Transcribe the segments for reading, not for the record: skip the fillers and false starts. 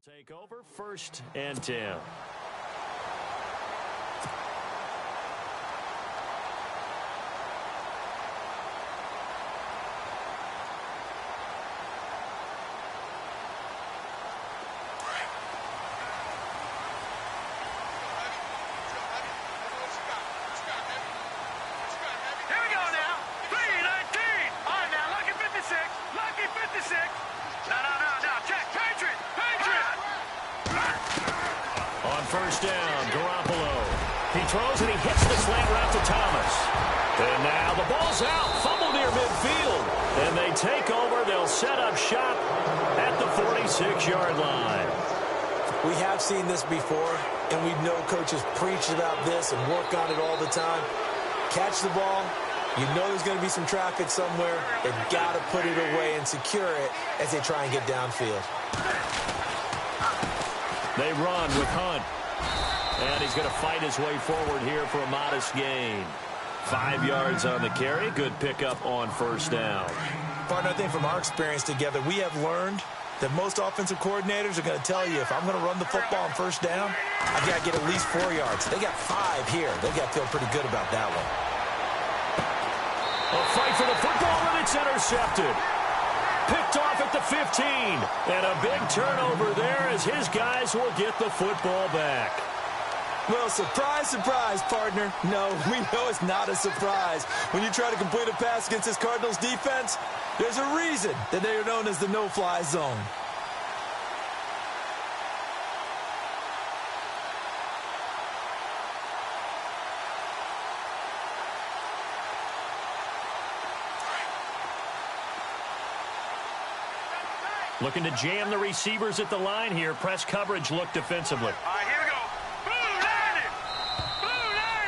Take over 1st and 10. First down, Garoppolo. He throws and he hits the slant route to Thomas. And now the ball's out, fumble near midfield. And they take over. They'll set up shop at the 46-yard line. We have seen this before, and we know coaches preach about this and work on it all the time. Catch the ball. You know there's going to be some traffic somewhere. They've got to put it away and secure it as they try and get downfield. They run with Hunt. And he's going to fight his way forward here for a modest gain. 5 yards on the carry. Good pickup on first down. Partner, I think from our experience together, we have learned that most offensive coordinators are going to tell you, if I'm going to run the football on first down, I've got to get at least 4 yards. They got 5 here. They've got to feel pretty good about that one. A fight for the football, and it's intercepted. Picked off at the 15. And a big turnover there as his guys will get the football back. Well, surprise, surprise, partner. No, we know it's not a surprise. When you try to complete a pass against this Cardinals defense, there's a reason that they are known as the no-fly zone. Looking to jam the receivers at the line here. Press coverage look defensively. All right, here we go.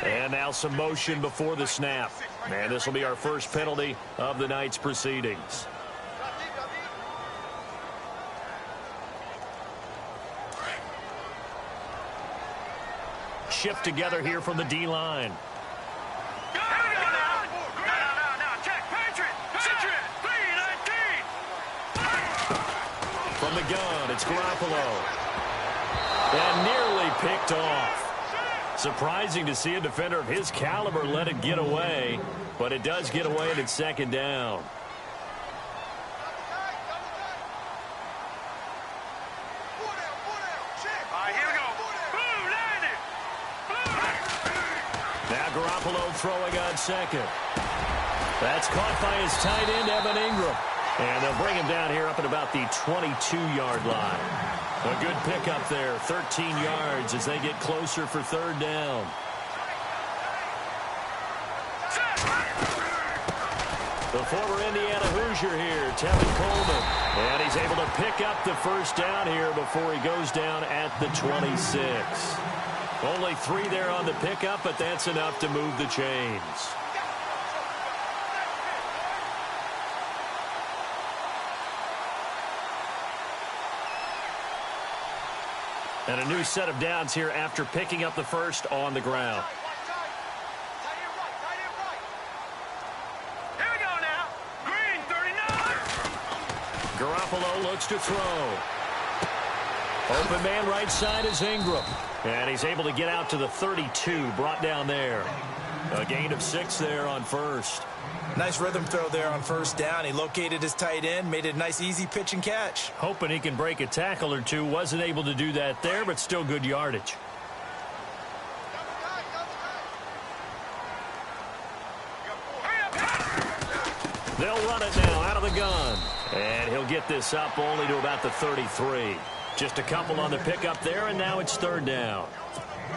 And now some motion before the snap. And this will be our first penalty of the night's proceedings. Shift together here from the D-line. From the gun, it's Garoppolo. And nearly picked off. Surprising to see a defender of his caliber let it get away, but it does get away and it's second down. Now Garoppolo throwing on second. That's caught by his tight end, Evan Ingram. And they'll bring him down here up at about the 22-yard line. A good pickup there, 13 yards as they get closer for third down. The former Indiana Hoosier here, Tevin Coleman. And he's able to pick up the first down here before he goes down at the 26. Only 3 there on the pickup, but that's enough to move the chains. And a new set of downs here after picking up the first on the ground. Here we go now. Green, 39. Garoppolo looks to throw. Open man right side is Ingram. And he's able to get out to the 32, brought down there. A gain of 6 there on first. Nice rhythm throw there on first down. He located his tight end, made it a nice easy pitch and catch. Hoping he can break a tackle or two. Wasn't able to do that there, but still good yardage. They'll run it now out of the gun. And he'll get this up only to about the 33. Just a couple on the pickup there, and now it's third down.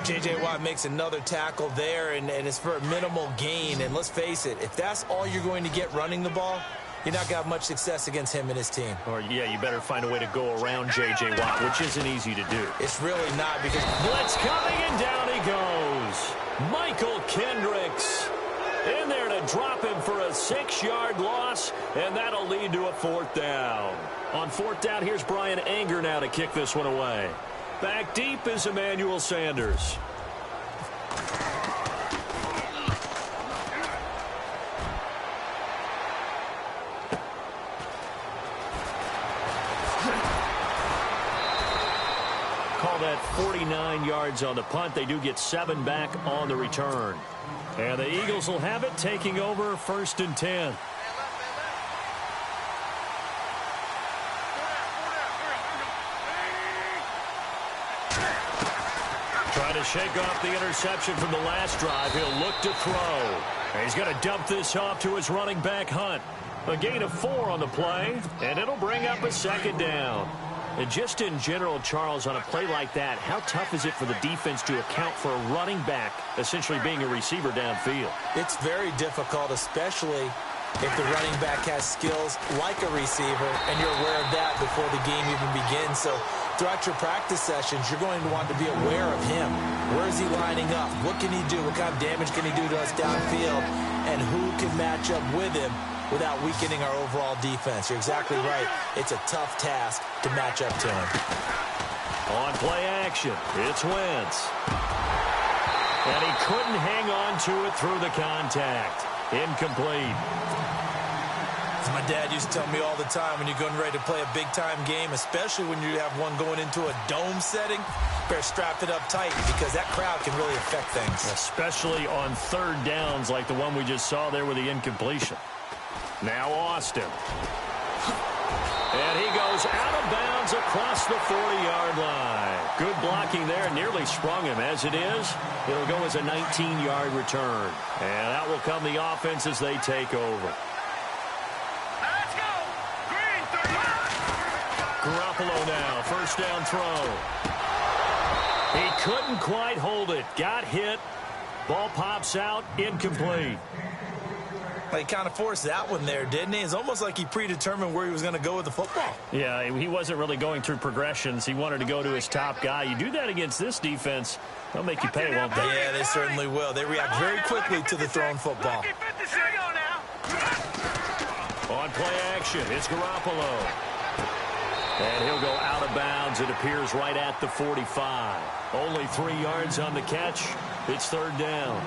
J.J. Watt makes another tackle there, and it's for a minimal gain. And let's face it, if that's all you're going to get running the ball, you're not going to have much success against him and his team. Or, yeah, you better find a way to go around J.J. Watt, which isn't easy to do. It's really not because... Blitz coming, and down he goes. Michael Kendricks in there to drop him for a 6-yard loss, and that'll lead to a fourth down. On fourth down, here's Brian Anger now to kick this one away. Back deep is Emmanuel Sanders. that 49 yards on the punt. They do get 7 back on the return. And the Eagles will have it, taking over 1st and 10. Trying to shake off the interception from the last drive. He'll look to throw. And he's going to dump this off to his running back, Hunt. A gain of 4 on the play, and it'll bring up a 2nd down. And just in general, Charles, on a play like that, how tough is it for the defense to account for a running back essentially being a receiver downfield? It's very difficult, especially if the running back has skills like a receiver, and you're aware of that before the game even begins. So throughout your practice sessions, you're going to want to be aware of him. Where is he lining up? What can he do? What kind of damage can he do to us downfield? And who can match up with him without weakening our overall defense? You're exactly right. It's a tough task to match up to him. On play action, it's Wentz. And he couldn't hang on to it through the contact. Incomplete. As my dad used to tell me all the time, when you're going ready to play a big-time game, especially when you have one going into a dome setting, better strap it up tight because that crowd can really affect things. Especially on 3rd downs like the one we just saw there with the incompletion. Now Austin. And he goes out of bounds across the 40-yard line. Good blocking there. Nearly sprung him. As it is, it'll go as a 19-yard return. And out will come the offense as they take over. Let's go. Green 35. Garoppolo now. 1st down throw. He couldn't quite hold it. Got hit. Ball pops out. Incomplete. He kind of forced that one there, didn't he? It's almost like he predetermined where he was going to go with the football. Yeah, he wasn't really going through progressions. He wanted to go to his top guy. You do that against this defense, they'll make you pay, won't they? Yeah, they certainly will. They react very quickly to the thrown football. On play action, it's Garoppolo. And he'll go out of bounds. It appears right at the 45. Only 3 yards on the catch. It's 3rd down.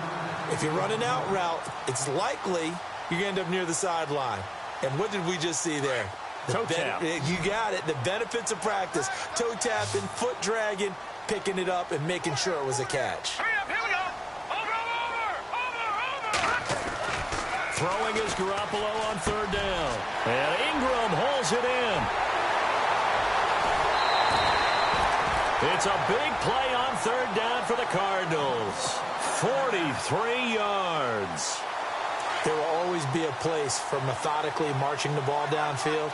If you're running out route, it's likely you're going to end up near the sideline. And what did we just see there? Toe tap. You got it. The benefits of practice. Toe tapping, foot dragging, picking it up, and making sure it was a catch. Hurry up, here we go. Over. Throwing is Garoppolo on 3rd down. And Ingram holds it in. It's a big play on 3rd down for the Cardinals. 43 yards. There will always be a place for methodically marching the ball downfield.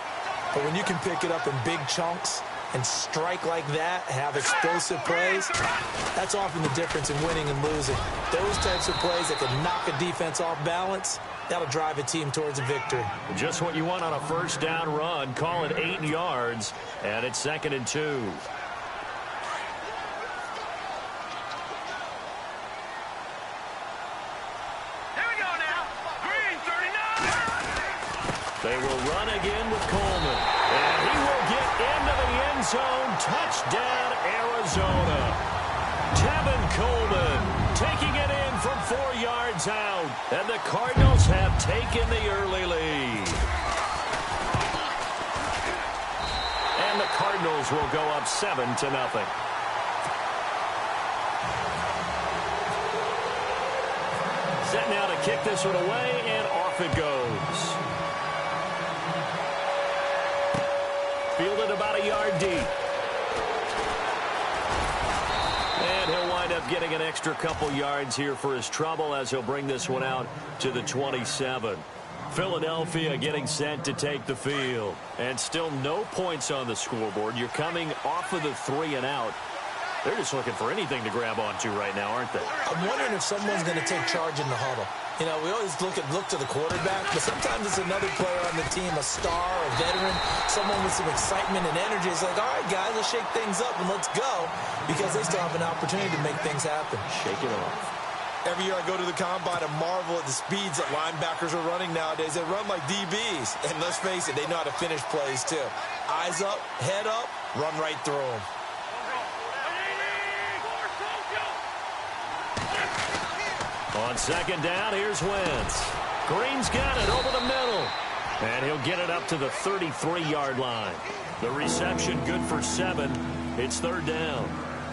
But when you can pick it up in big chunks and strike like that, have explosive plays, that's often the difference in winning and losing. Those types of plays that can knock a defense off balance, that'll drive a team towards a victory. Just what you want on a 1st down run. Call it 8 yards, and it's 2nd and 2. They will run again with Coleman. And he will get into the end zone. Touchdown, Arizona. Tevin Coleman taking it in from 4 yards out. And the Cardinals have taken the early lead. And the Cardinals will go up 7-0. Set now to kick this one away, and off it goes. Fielded about a yard deep. And he'll wind up getting an extra couple yards here for his trouble as he'll bring this one out to the 27. Philadelphia getting set to take the field. And still no points on the scoreboard. You're coming off of the 3 and out. They're just looking for anything to grab onto right now, aren't they? I'm wondering if someone's going to take charge in the huddle. You know, we always look to the quarterback, but sometimes it's another player on the team, a star, a veteran, someone with some excitement and energy. It's like, all right, guys, let's shake things up and let's go, because they still have an opportunity to make things happen. Shake it off. Every year I go to the combine and marvel at the speeds that linebackers are running nowadays. They run like DBs. And let's face it, they know how to finish plays too. Eyes up, head up, run right through them. On 2nd down, here's Wentz. Green's got it over the middle. And he'll get it up to the 33-yard line. The reception good for 7. It's 3rd down.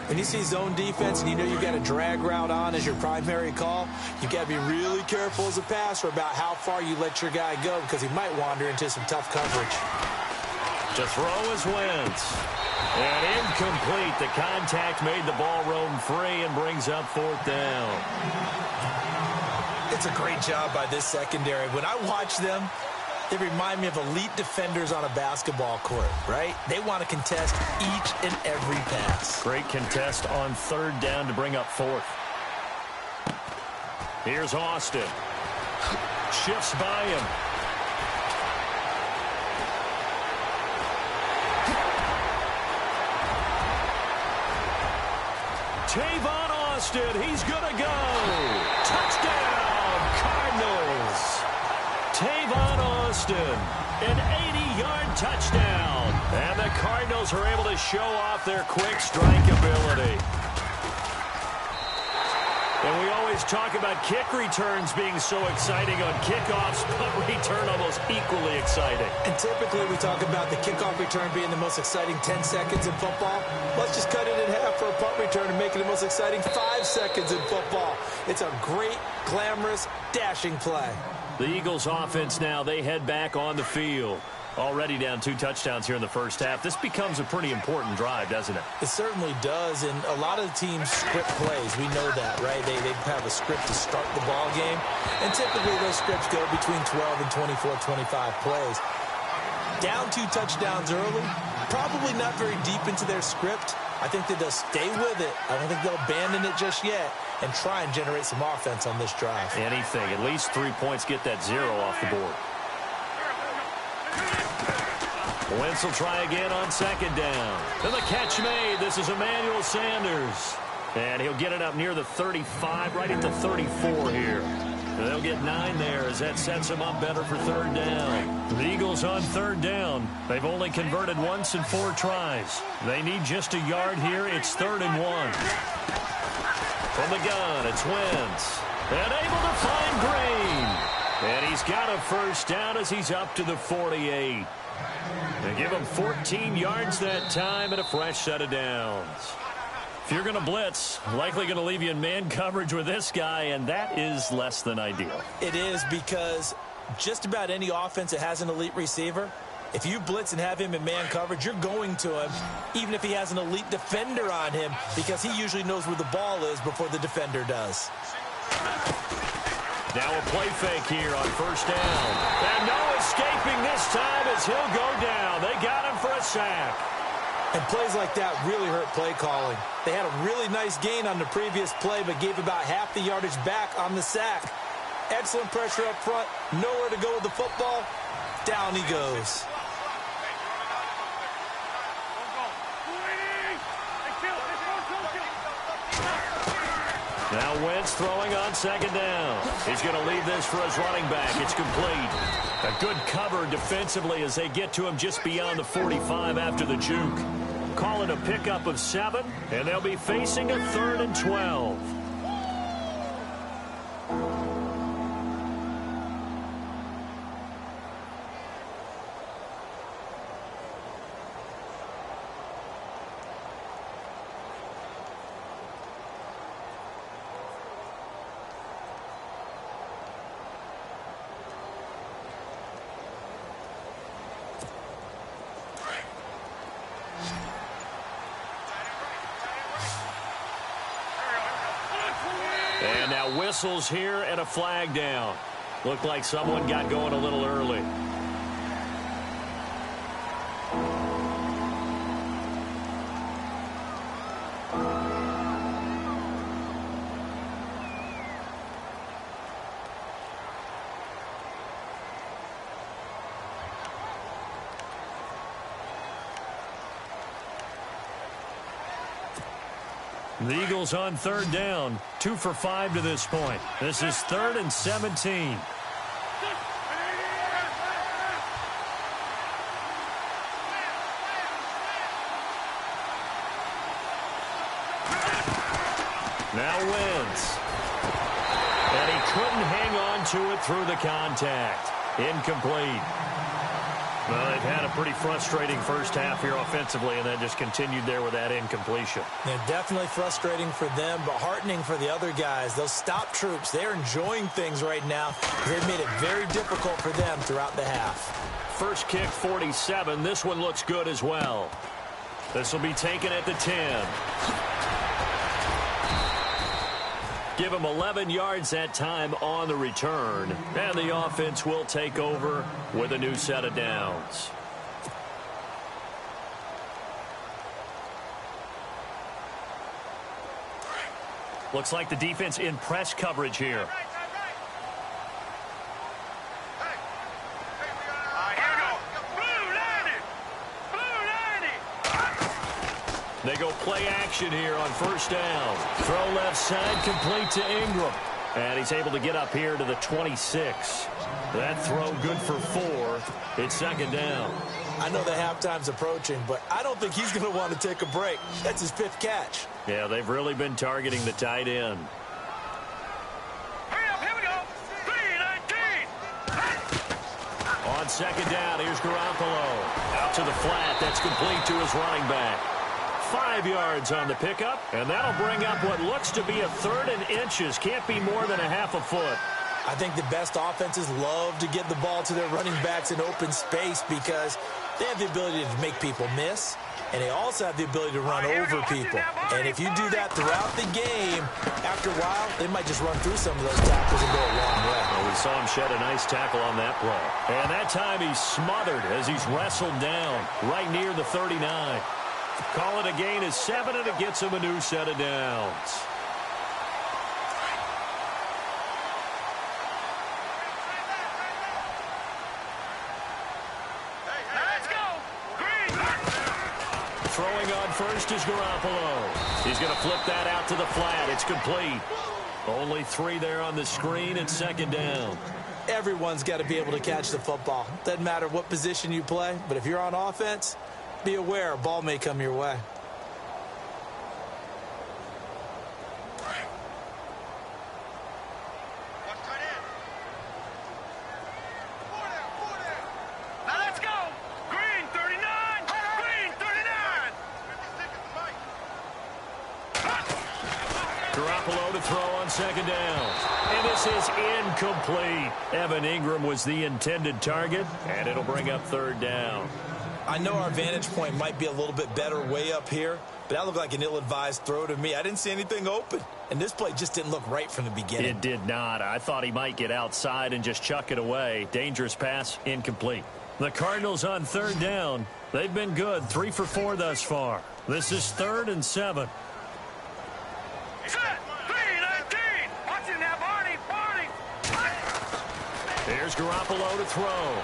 When you see zone defense and you know you've got a drag route on as your primary call, you've got to be really careful as a passer about how far you let your guy go because he might wander into some tough coverage. To throw is Wentz. And incomplete. The contact made the ball roam free and brings up 4th down. It's a great job by this secondary. When I watch them, they remind me of elite defenders on a basketball court, right? They want to contest each and every pass. Great contest on 3rd down to bring up 4th. Here's Austin. Shifts by him. Tavon Austin, he's gonna go. Touchdown, Cardinals. Tavon Austin, an 80-yard touchdown. And the Cardinals are able to show off their quick strike ability. And we always talk about kick returns being so exciting on kickoffs, but return almost equally exciting. And typically we talk about the kickoff return being the most exciting 10 seconds in football. Let's just cut it in half for a punt return and make it the most exciting 5 seconds in football. It's a great, glamorous, dashing play. The Eagles offense now, they head back on the field. Already down 2 touchdowns here in the first half. This becomes a pretty important drive, doesn't it? It certainly does, and a lot of the teams script plays. We know that, right? They have a script to start the ball game, and typically those scripts go between 12 and 24, 25 plays. Down 2 touchdowns early, probably not very deep into their script. I think that they'll stay with it. I don't think they'll abandon it just yet and try and generate some offense on this drive. Anything. At least 3 points, get that 0 off the board. Wentz will try again on 2nd down. And the catch made. This is Emmanuel Sanders. And he'll get it up near the 35, right at the 34 here. And they'll get 9 there as that sets them up better for 3rd down. The Eagles on 3rd down. They've only converted once in 4 tries. They need just a yard here. It's 3rd and 1. From the gun, it's Wentz. And able to find Green. And he's got a 1st down as he's up to the 48. They give him 14 yards that time and a fresh set of downs. If you're going to blitz, likely going to leave you in man coverage with this guy, and that is less than ideal. It is, because just about any offense that has an elite receiver, if you blitz and have him in man coverage, you're going to him, even if he has an elite defender on him, because he usually knows where the ball is before the defender does. Now a play fake here on 1st down. And no escaping this time as he'll go down. They got him for a sack. And plays like that really hurt play calling. They had a really nice gain on the previous play, but gave about half the yardage back on the sack. Excellent pressure up front. Nowhere to go with the football. Down he goes. Now Wentz throwing on 2nd down. He's going to leave this for his running back. It's complete. A good cover defensively as they get to him just beyond the 45 after the juke. Call it a pickup of 7, and they'll be facing a 3rd and 12. And now whistles here and a flag down. Looked like someone got going a little early. The Eagles on 3rd down, 2 for 5 to this point. This is 3rd and 17. Now Wentz. And he couldn't hang on to it through the contact. Incomplete. Well, they've had a pretty frustrating first half here offensively, and then just continued there with that incompletion. Yeah, definitely frustrating for them, but heartening for the other guys. Those stop troops, they're enjoying things right now. They've made it very difficult for them throughout the half. First kick, 47. This one looks good as well. This will be taken at the 10. Give him 11 yards that time on the return. And the offense will take over with a new set of downs. Looks like the defense in press coverage here. They go play action here on first down. Throw left side, complete to Ingram. And he's able to get up here to the 26. That throw good for 4. It's second down. I know the halftime's approaching, but I don't think he's going to want to take a break. That's his 5th catch. Yeah, they've really been targeting the tight end. Hurry up, here we go. 3-19. On second down, here's Garoppolo. Out to the flat. That's complete to his running back. 5 yards on the pickup, and that'll bring up what looks to be a 3rd and inches. Can't be more than a half a foot. I think the best offenses love to get the ball to their running backs in open space because they have the ability to make people miss, and they also have the ability to run over people. And if you do that throughout the game, after a while, they might just run through some of those tackles and go a long way. Well, we saw him shed a nice tackle on that play. And that time he's smothered as he's wrestled down right near the 39. Call it a gain of 7, and it gets him a new set of downs. Let's go. Green. Throwing on first is Garoppolo. He's going to flip that out to the flat. It's complete. Only 3 there on the screen. It's second down. Everyone's got to be able to catch the football. Doesn't matter what position you play, but if you're on offense, be aware a ball may come your way. Now let's go. Green 39. Green 39. Garoppolo to throw on second down. And this is incomplete. Evan Ingram was the intended target, and it'll bring up third down. I know our vantage point might be a little bit better way up here, but that looked like an ill-advised throw to me. I didn't see anything open, and this play just didn't look right from the beginning. It did not. I thought he might get outside and just chuck it away. Dangerous pass, incomplete. The Cardinals on third down. They've been good, 3 for 4 thus far. This is 3rd and 7. Set. 3-19. Watch it now, Barney. Barney. Here's Garoppolo to throw.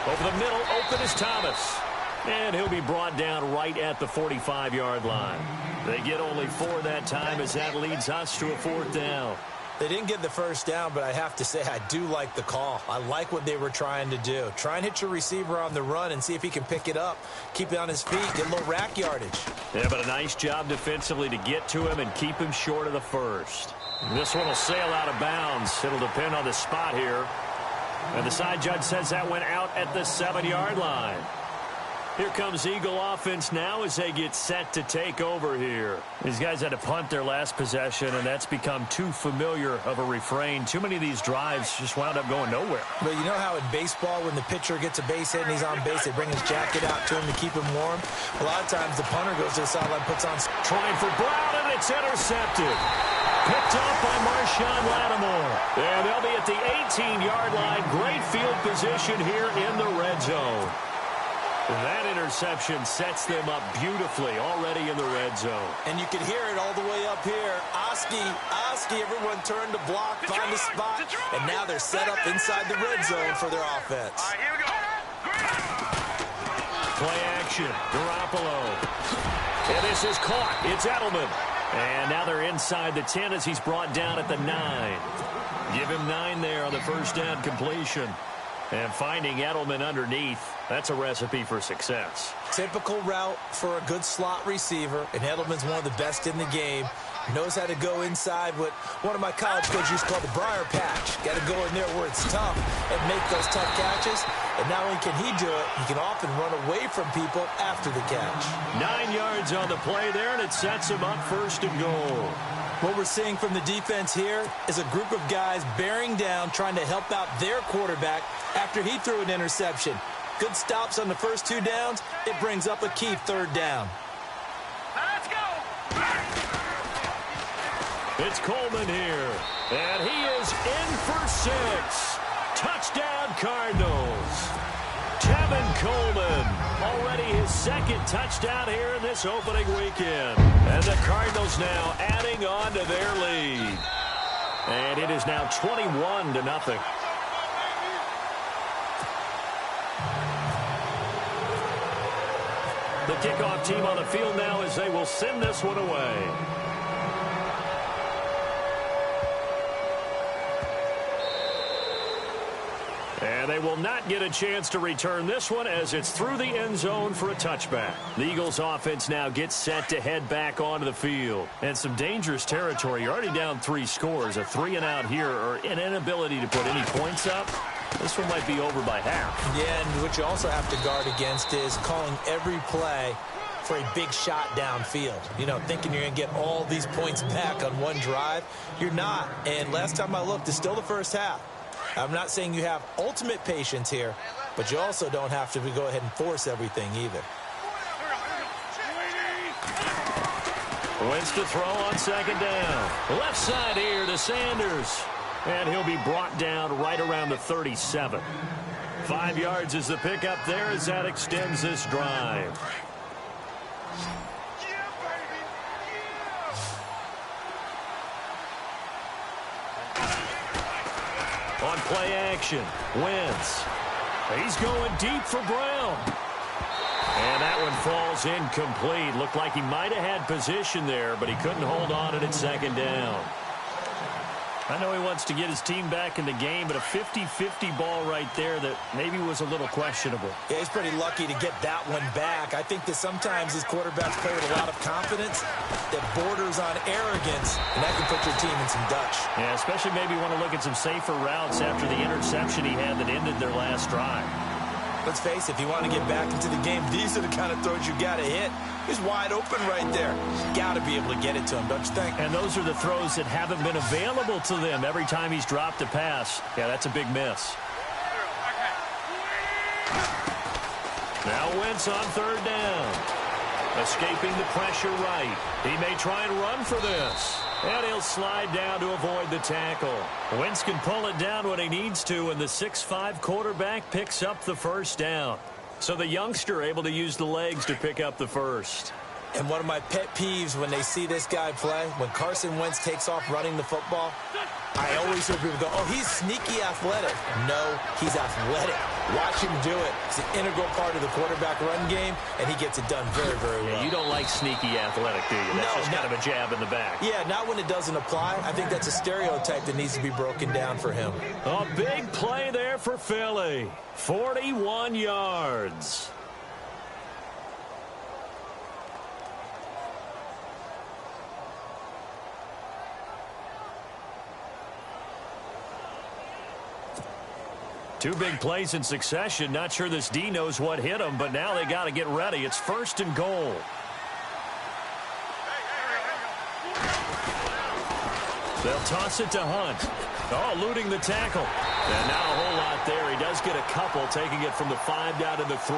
Over the middle, open is Thomas. And he'll be brought down right at the 45-yard line. They get only 4 that time as that leads us to a 4th down. They didn't get the first down, but I have to say I do like the call. I like what they were trying to do. Try and hit your receiver on the run and see if he can pick it up. Keep it on his feet, get a little rack yardage. Yeah, but a nice job defensively to get to him and keep him short of the first. This one will sail out of bounds. It'll depend on the spot here. And the side judge says that went out at the 7-yard line. Here comes Eagle offense now as they get set to take over here. These guys had to punt their last possession, and that's become too familiar of a refrain. Too many of these drives just wound up going nowhere. But you know how in baseball, when the pitcher gets a base hit and he's on base, they bring his jacket out to him to keep him warm? A lot of times the punter goes to the sideline, puts on... Trying for Brown, and it's intercepted. Picked up by Marshawn Lattimore. And they'll be at the 18-yard line. Great field position here in the red zone. That interception sets them up beautifully already in the red zone. And you can hear it all the way up here. Oski, everyone turned to block, find a spot, and now they're set up inside the red zone for their offense. All right, here we go. Play action, Garoppolo. And this is caught. It's Edelman. And now they're inside the 10 as he's brought down at the 9. Give him 9 there on the first down completion. And finding Edelman underneath. That's a recipe for success. Typical route for a good slot receiver, and Edelman's one of the best in the game. Knows how to go inside what one of my college coaches used to call the briar patch. Got to go in there where it's tough and make those tough catches. And not only can he do it, he can often run away from people after the catch. 9 yards on the play there, and it sets him up first and goal. What we're seeing from the defense here is a group of guys bearing down, trying to help out their quarterback after he threw an interception. Good stops on the first 2 downs. It brings up a key 3rd down. Let's go. It's Coleman here, and he is in for 6. Touchdown, Cardinals. Tevin Coleman, already his 2nd touchdown here in this opening weekend. And the Cardinals now adding on to their lead. And it is now 21-0. The kickoff team on the field now as they will send this one away. And they will not get a chance to return this one as it's through the end zone for a touchback. The Eagles offense now gets set to head back onto the field. And some dangerous territory. You're already down 3 scores. A 3-and-out here or an inability to put any points up. This one might be over by half. Yeah, and what you also have to guard against is calling every play for a big shot downfield. You know, thinking you're going to get all these points back on one drive. You're not. And last time I looked, it's still the first half. I'm not saying you have ultimate patience here, but you also don't have to go ahead and force everything either. Wins to throw on 2nd down. Left side here to Sanders. And he'll be brought down right around the 37. 5 yards is the pickup there as that extends this drive. On play action, Wentz. He's going deep for Brown. And that one falls incomplete. Looked like he might have had position there, but he couldn't hold on at 2nd down. I know he wants to get his team back in the game, but a 50-50 ball right there that maybe was a little questionable. Yeah, he's pretty lucky to get that one back. I think that sometimes his quarterbacks play with a lot of confidence that borders on arrogance, and that can put your team in some Dutch. Yeah, especially maybe want to look at some safer routes after the interception he had that ended their last drive. Let's face it, if you want to get back into the game, these are the kind of throws you got to hit. He's wide open right there. Got to be able to get it to him, don't you think? And those are the throws that haven't been available to them every time he's dropped a pass. Yeah, that's a big miss. Now Wentz on 3rd down. Escaping the pressure right. He may try and run for this. And he'll slide down to avoid the tackle. Wentz can pull it down when he needs to, and the 6'5" quarterback picks up the 1st down. So the youngster able to use the legs to pick up the 1st. And one of my pet peeves when they see this guy play, when Carson Wentz takes off running the football, I always hear people go, oh, he's sneaky athletic. No, he's athletic. Watch him do it. It's an integral part of the quarterback run game, and he gets it done very, very well. Yeah, you don't like sneaky athletic, do you? That's just kind of a jab in the back. Yeah, not when it doesn't apply. I think that's a stereotype that needs to be broken down for him. A big play there for Philly. 41 yards. Two big plays in succession. Not sure this D knows what hit him, but now they got to get ready. It's 1st and goal. They'll toss it to Hunt. Oh, eluding the tackle. And now a whole lot there. He does get a couple, taking it from the 5 down to the 3.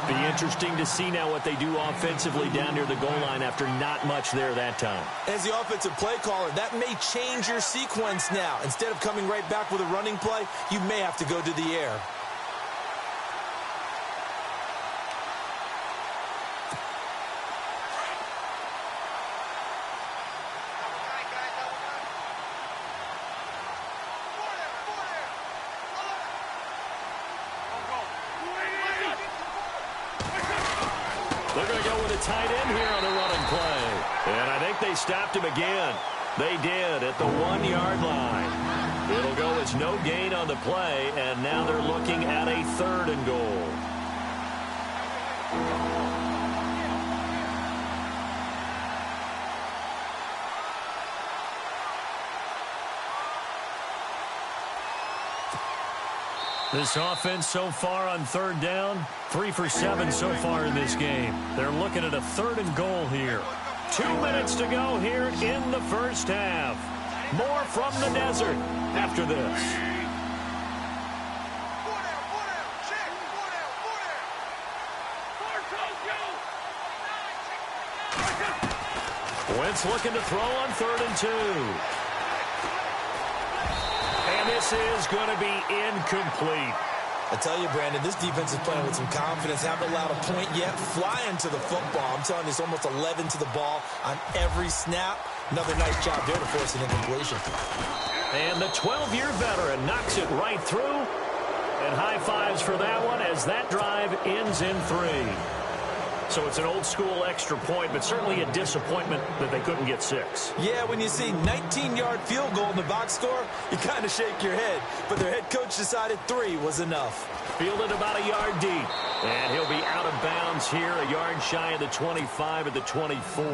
Be interesting to see now what they do offensively down near the goal line after not much there that time. As the offensive play caller, that may change your sequence now. Instead of coming right back with a running play, you may have to go to the air. They're going to go with a tight end here on the running play. And I think they stopped him again. They did at the 1-yard line. It'll go as no gain on the play, and now they're looking at a 3rd and goal. This offense so far on 3rd down, 3 for 7 so far in this game. They're looking at a 3rd and goal here. 2 minutes to go here in the first half. More from the desert after this. Wentz looking to throw on 3rd and 2. And this is going to be incomplete. I tell you, Brandon, this defense is playing with some confidence. Haven't allowed a point yet. Flying to the football. I'm telling you, it's almost 11 to the ball on every snap. Another nice job there to force an incompletion. And the 12-year veteran knocks it right through. And high fives for that one as that drive ends in 3. So it's an old-school extra point, but certainly a disappointment that they couldn't get 6. Yeah, when you see 19-yard field goal in the box score, you kind of shake your head. But their head coach decided 3 was enough. Fielded about a yard deep. And he'll be out of bounds here, a yard shy of the 25 at the 24.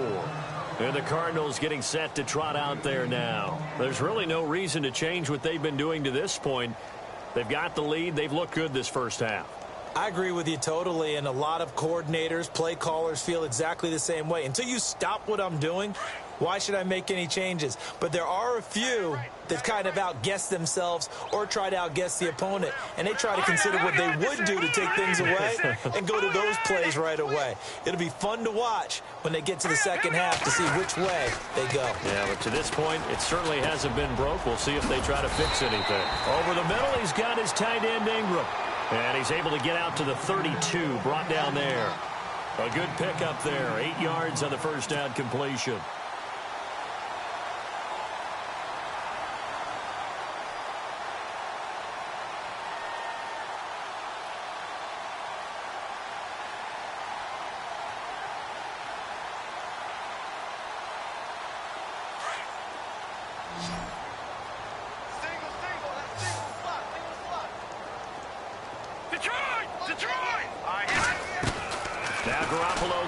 And the Cardinals getting set to trot out there now. There's really no reason to change what they've been doing to this point. They've got the lead. They've looked good this first half. I agree with you totally, and a lot of coordinators, play callers feel exactly the same way. Until you stop what I'm doing, why should I make any changes? But there are a few that kind of outguess themselves or try to outguess the opponent, and they try to consider what they would do to take things away and go to those plays right away. It'll be fun to watch when they get to the second half to see which way they go. Yeah, but to this point, it certainly hasn't been broke. We'll see if they try to fix anything. Over the middle, he's got his tight end Ingram. And he's able to get out to the 32, brought down there. A good pickup there, 8 yards on the first down completion.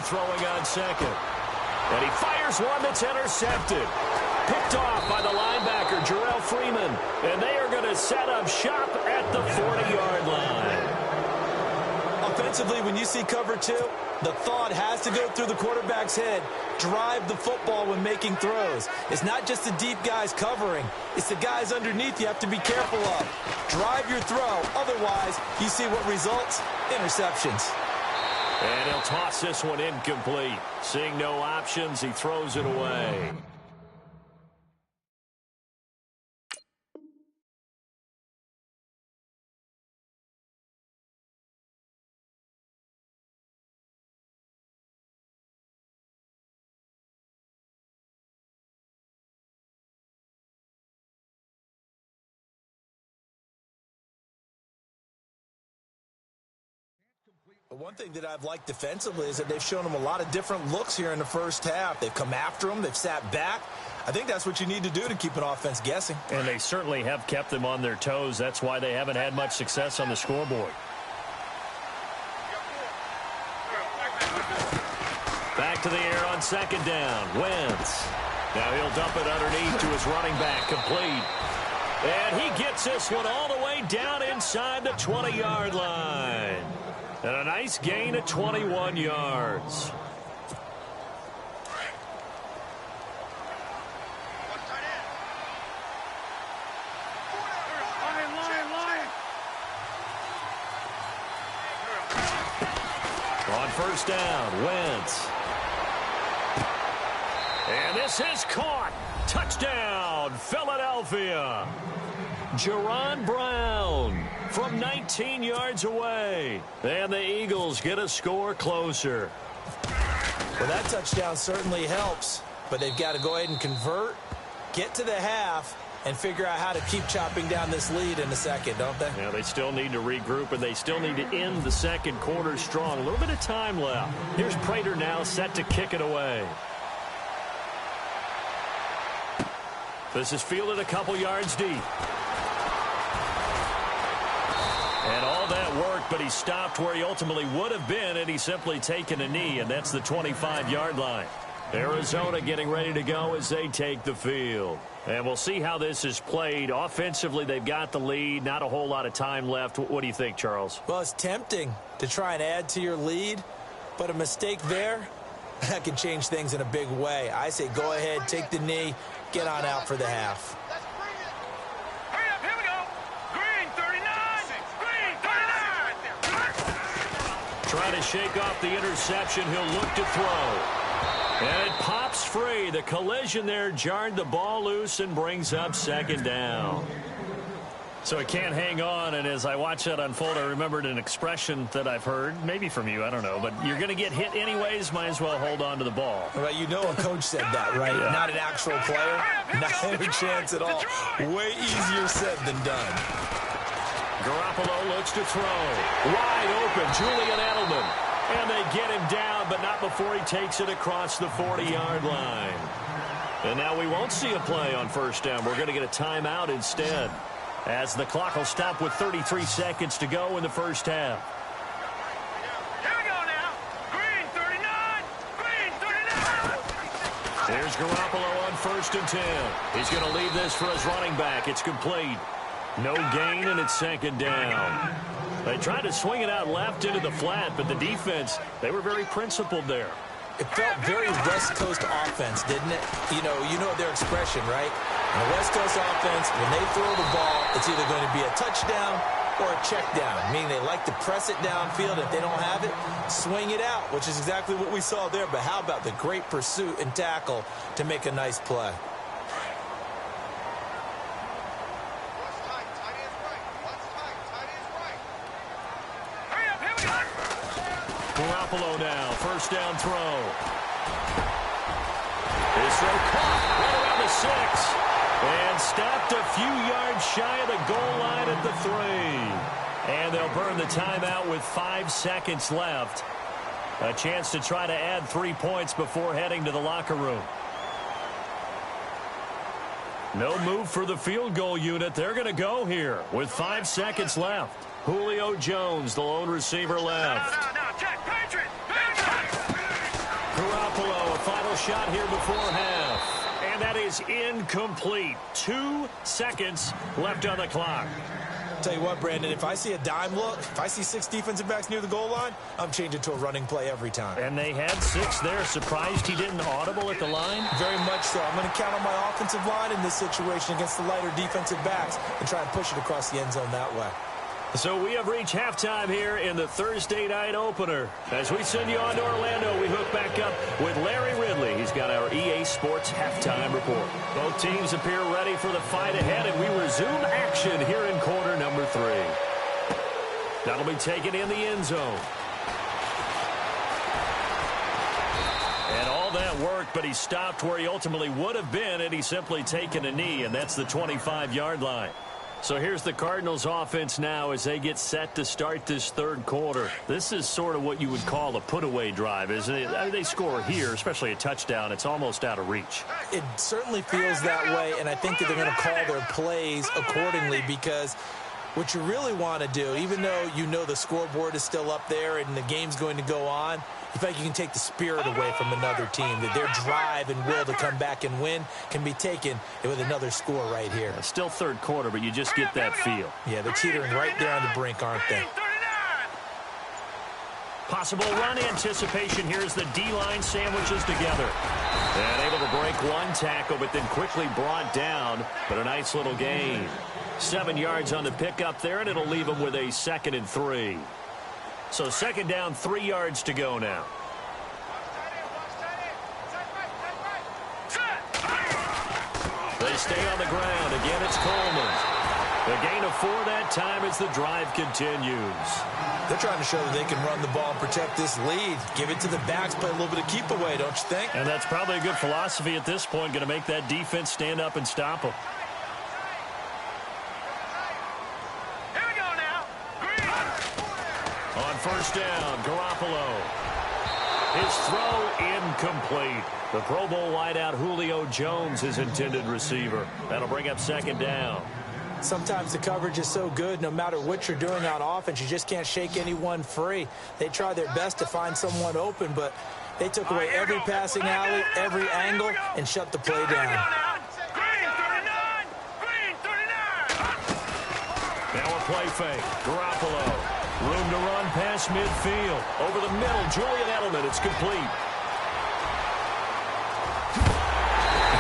Throwing on 2nd. And he fires one that's intercepted. Picked off by the linebacker, Jarrell Freeman. And they are going to set up shop at the 40-yard line. Offensively, when you see cover 2, the thought has to go through the quarterback's head. Drive the football when making throws. It's not just the deep guys covering. It's the guys underneath you have to be careful of. Drive your throw. Otherwise, you see what results? Interceptions. And he'll toss this one incomplete. Seeing no options, he throws it away. One thing that I've liked defensively is that they've shown them a lot of different looks here in the first half. They've come after them. They've sat back. I think that's what you need to do to keep an offense guessing. And they certainly have kept them on their toes. That's why they haven't had much success on the scoreboard. Back to the air on 2nd down. Wentz. Now he'll dump it underneath to his running back. Complete. And he gets this one all the way down inside the 20-yard line. And a nice gain of 21 yards. On 1st down, Wentz. And this is caught. Touchdown, Philadelphia. Jaron Brown from 19 yards away. And the Eagles get a score closer. Well, that touchdown certainly helps, but they've got to go ahead and convert, get to the half, and figure out how to keep chopping down this lead in the second, don't they? Yeah, they still need to regroup, and they still need to end the second quarter strong. A little bit of time left. Here's Prater now set to kick it away. This is fielded a couple yards deep. work, but he stopped where he ultimately would have been had he simply taken a knee, and that's the 25-yard line. Arizona getting ready to go as they take the field. And we'll see how this is played. Offensively, they've got the lead. Not a whole lot of time left. What do you think, Charles? Well, it's tempting to try and add to your lead, but a mistake there, that can change things in a big way. I say go ahead, take the knee, get on out for the half. Hurry up, here we go. Green 39. Green 39. Trying to shake off the interception. He'll look to throw. And it pops free. The collision there jarred the ball loose and brings up second down. So it can't hang on, and as I watch that unfold, I remembered an expression that I've heard, maybe from you, I don't know, but you're going to get hit anyways, might as well hold on to the ball. Well, you know a coach said that, right? Yeah. Not an actual player, not any chance at all. Way easier said than done. Garoppolo looks to throw. Wide open, Julian Edelman. And they get him down, but not before he takes it across the 40-yard line. And now we won't see a play on first down. We're going to get a timeout instead, as the clock will stop with 33 seconds to go in the first half. Here we go now. Green 39. Green 39. There's Garoppolo on 1st and 10. He's going to leave this for his running back. It's complete. No gain, and it's second down. They tried to swing it out left into the flat, but the defense, they were very principled there. It felt very West Coast offense, didn't it? You know their expression, right? In the West Coast offense, when they throw the ball, it's either going to be a touchdown or a check down, meaning they like to press it downfield. If they don't have it, swing it out, which is exactly what we saw there. But how about the great pursuit and tackle to make a nice play? Garoppolo now, first down throw. His throw caught right around the 6. And stopped a few yards shy of the goal line at the 3. And they'll burn the timeout with 5 seconds left. A chance to try to add 3 points before heading to the locker room. No move for the field goal unit. They're going to go here with 5 seconds left. Julio Jones, the lone receiver left. No, check, Patriot. Garoppolo, a final shot here before half. And that is incomplete. 2 seconds left on the clock. Tell you what, Brandon, if I see a dime look, if I see 6 defensive backs near the goal line, I'm changing to a running play every time. And they had 6 there. Surprised he didn't audible at the line? Very much so. I'm going to count on my offensive line in this situation against the lighter defensive backs and try and push it across the end zone that way. So we have reached halftime here in the Thursday night opener. As we send you on to Orlando, we hook back up with Larry Ridley. He's got our EA Sports halftime report. Both teams appear ready for the fight ahead, and we resume action here in quarter number 3. That'll be taken in the end zone. And all that worked, but he stopped where he ultimately would have been had he simply taken a knee, and that's the 25-yard line. So here's the Cardinals offense now as they get set to start this third quarter. This is sort of what you would call a put-away drive, isn't it? I mean, they score here, especially a touchdown. It's almost out of reach. It certainly feels that way, and I think that they're going to call their plays accordingly because what you really want to do, even though you know the scoreboard is still up there and the game's going to go on, you feel like you can take the spirit away from another team, that their drive and will to come back and win can be taken with another score right here. It's still third quarter, but you just get that feel. Yeah, they're teetering right there on the brink, aren't they? Possible run anticipation here as the D-line sandwiches together. And able to break one tackle, but then quickly brought down. But a nice little gain. 7 yards on the pickup there, and it'll leave them with a 2nd and 3. So second down, 3 yards to go now. They stay on the ground. Again, it's Coleman. The gain of 4 that time as the drive continues. They're trying to show that they can run the ball and protect this lead. Give it to the backs, play a little bit of keep away, don't you think? And that's probably a good philosophy at this point, going to make that defense stand up and stop them. Here we go now. Green. On first down, Garoppolo. His throw incomplete. The Pro Bowl wideout Julio Jones, his intended receiver. That'll bring up second down. Sometimes the coverage is so good, no matter what you're doing on offense, you just can't shake anyone free. They try their best to find someone open, but they took away every passing alley, every angle, and shut the play down. Now a play fake. Garoppolo. Room to run past midfield. Over the middle, Julian Edelman. It's complete.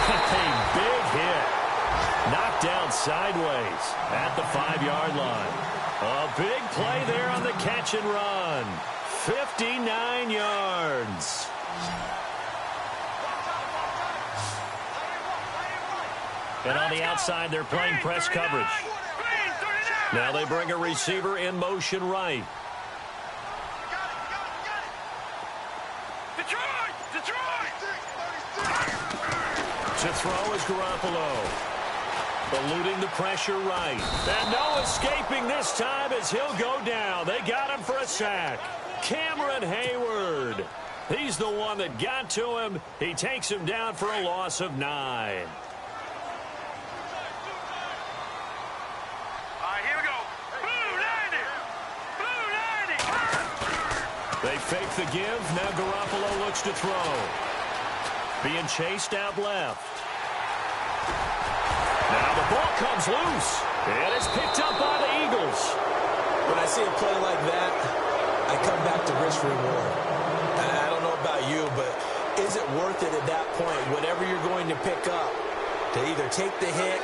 A big hit. Knocked down sideways at the 5-yard line. A big play there on the catch and run. 59 yards. And on the outside, they're playing press coverage. Now they bring a receiver in motion right. To throw is Garoppolo. Eluding the pressure right. And no escaping this time as he'll go down. They got him for a sack. Cameron Hayward. He's the one that got to him. He takes him down for a loss of 9. They fake the give. Now Garoppolo looks to throw. Being chased out left. Now the ball comes loose. And it's picked up by the Eagles. When I see a play like that, I come back to risk reward. I don't know about you, but is it worth it at that point, whatever you're going to pick up, to either take the hit,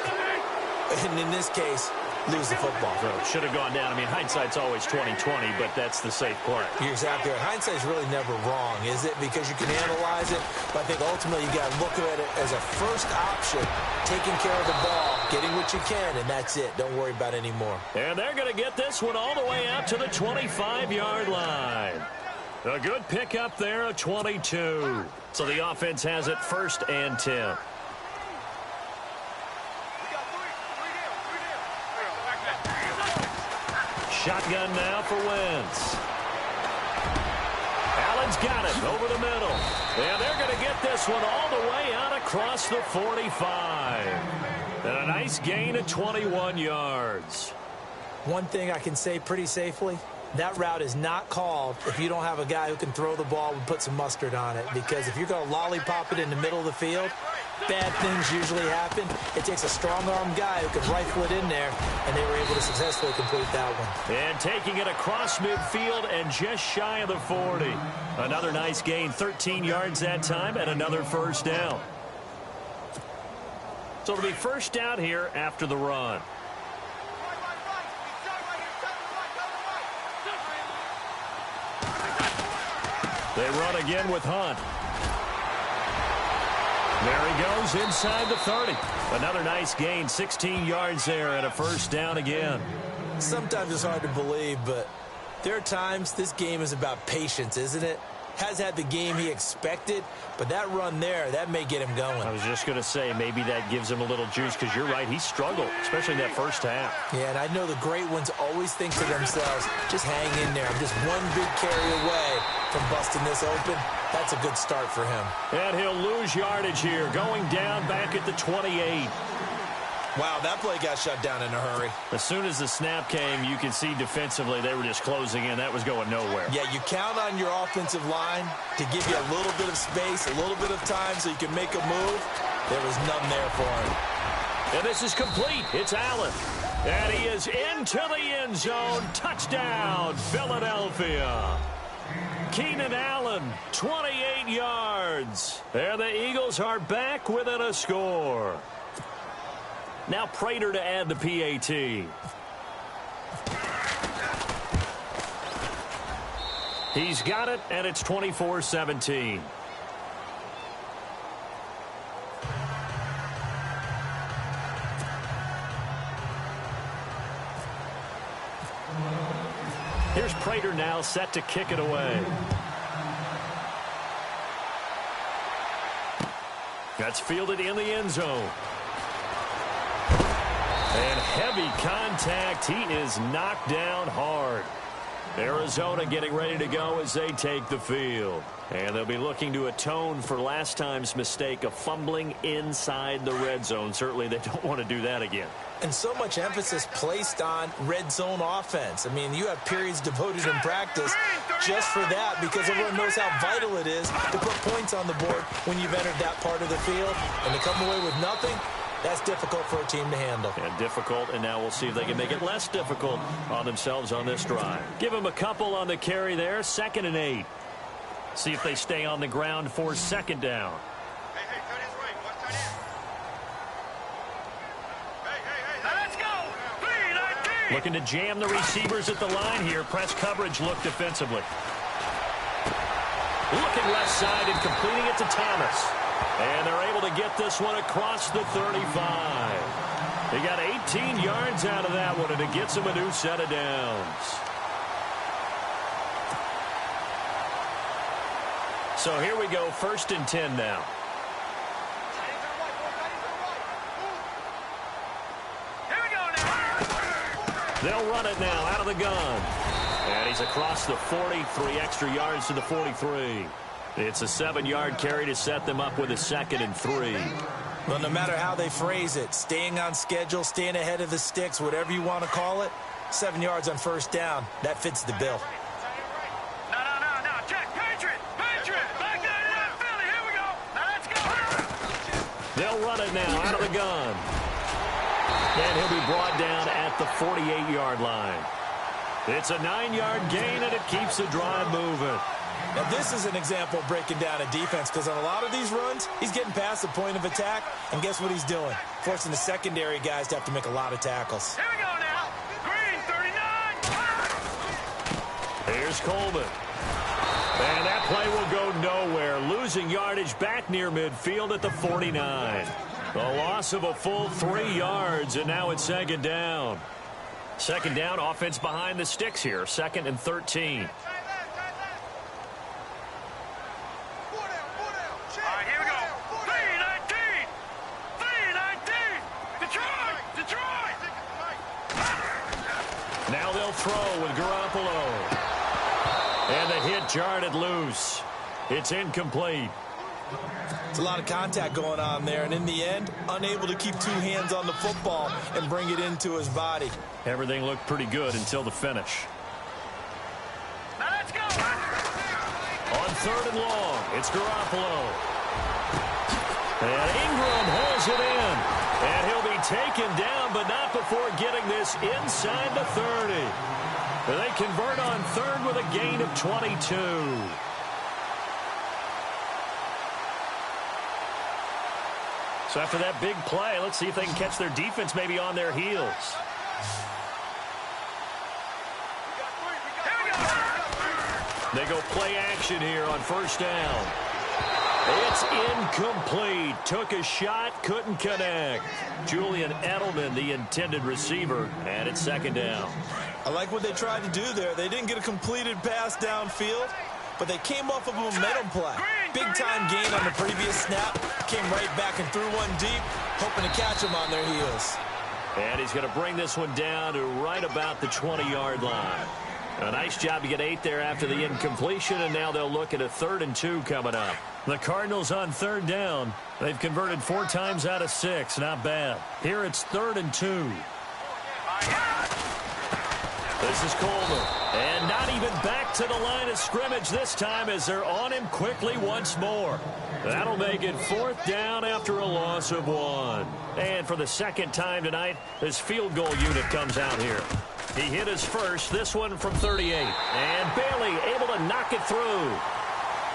and in this case, lose the football? So it should have gone down. I mean, hindsight's always 20/20, but that's the safe play. You're exactly right. Hindsight's really never wrong, is it? Because you can analyze it, but I think ultimately you got to look at it as a first option, taking care of the ball, getting what you can, and that's it. Don't worry about it anymore. And they're going to get this one all the way out to the 25-yard line. A good pickup there, a 22. So the offense has it 1st and 10. Shotgun now for Wentz. Allen's got it over the middle. And they're going to get this one all the way out across the 45. And a nice gain of 21 yards. One thing I can say pretty safely, that route is not called if you don't have a guy who can throw the ball and put some mustard on it. Because if you're going to lollipop it in the middle of the field, bad things usually happen. It takes a strong-arm guy who can rifle it in there, and they were able to successfully complete that one. And taking it across midfield and just shy of the 40. Another nice gain, 13 yards that time, and another first down. So it'll be first down here after the run. They run again with Hunt. There he goes inside the 30. Another nice gain, 16 yards there and a first down again. Sometimes it's hard to believe, but there are times this game is about patience, isn't it? Has had the game he expected, but that run there, that may get him going. I was just going to say, maybe that gives him a little juice, because you're right, he struggled, especially in that first half. Yeah, and I know the great ones always think to themselves, just hang in there. I'm just one big carry away from busting this open. That's a good start for him. And he'll lose yardage here, going down back at the 28. Wow, that play got shut down in a hurry. As soon as the snap came, you could see defensively they were just closing in. That was going nowhere. Yeah, you count on your offensive line to give you a little bit of space, a little bit of time so you can make a move. There was none there for him. And this is complete. It's Allen. And he is into the end zone. Touchdown, Philadelphia. Keenan Allen, 28 yards. And the Eagles are back within a score. Now Prater to add the PAT. He's got it, and it's 24-17. Here's Prater now set to kick it away. That's fielded in the end zone. And heavy contact. He is knocked down hard. Arizona getting ready to go as they take the field. And they'll be looking to atone for last time's mistake of fumbling inside the red zone. Certainly they don't want to do that again. And so much emphasis placed on red zone offense. I mean, you have periods devoted in practice just for that because everyone knows how vital it is to put points on the board when you've entered that part of the field. And to come away with nothing, that's difficult for a team to handle. And difficult, and now we'll see if they can make it less difficult on themselves on this drive. Give them a couple on the carry there, 2nd and 8. See if they stay on the ground for 2nd down. Looking to jam the receivers at the line here. Press coverage look defensively. Looking left side and completing it to Thomas. And they're able to get this one across the 35. They got 18 yards out of that one, and it gets them a new set of downs. So here we go, 1st and 10 now. They'll run it now out of the gun. And he's across the 40, 3 extra yards to the 43. It's a 7-yard carry to set them up with a 2nd and 3. Well, no matter how they phrase it, staying on schedule, staying ahead of the sticks, whatever you want to call it, 7 yards on 1st down, that fits the bill. No, check, Patriot, back that up, Philly, here we go. Now let's go. They'll run it now out of the gun. And he'll be brought down at the 48-yard line. It's a 9-yard gain, and it keeps the drive moving. Now, this is an example of breaking down a defense because on a lot of these runs, he's getting past the point of attack, and guess what he's doing? Forcing the secondary guys to have to make a lot of tackles. Here we go now. Green, 39. Here's Coleman. And that play will go nowhere. Losing yardage back near midfield at the 49. The loss of a full 3 yards, and now it's 2nd down. 2nd down, offense behind the sticks here. 2nd and 13. Now they'll throw with Garoppolo. And the hit jarred it loose. It's incomplete. It's a lot of contact going on there, and in the end, unable to keep 2 hands on the football and bring it into his body. Everything looked pretty good until the finish. Now let's go. On 3rd and long, it's Garoppolo. And Ingram holds it in. And he'll be taken down, but not before getting this inside the 30. They convert on 3rd with a gain of 22. So after that big play, let's see if they can catch their defense maybe on their heels. They go play action here on 1st down. It's incomplete. Took a shot, couldn't connect. Julian Edelman, the intended receiver, and it's 2nd down. I like what they tried to do there. They didn't get a completed pass downfield, but they came off of a momentum play. Big-time gain on the previous snap. Came right back and threw one deep, hoping to catch them on their heels. And he's going to bring this one down to right about the 20-yard line. A nice job to get 8 there after the incompletion, and now they'll look at a 3rd and 2 coming up. The Cardinals on 3rd down. They've converted 4 times out of 6. Not bad. Here it's 3rd and 2. This is Coleman. And not even back to the line of scrimmage this time as they're on him quickly once more. That'll make it 4th down after a loss of 1. And for the 2nd time tonight, this field goal unit comes out here. He hit his first, this one from 38. And Bailey able to knock it through.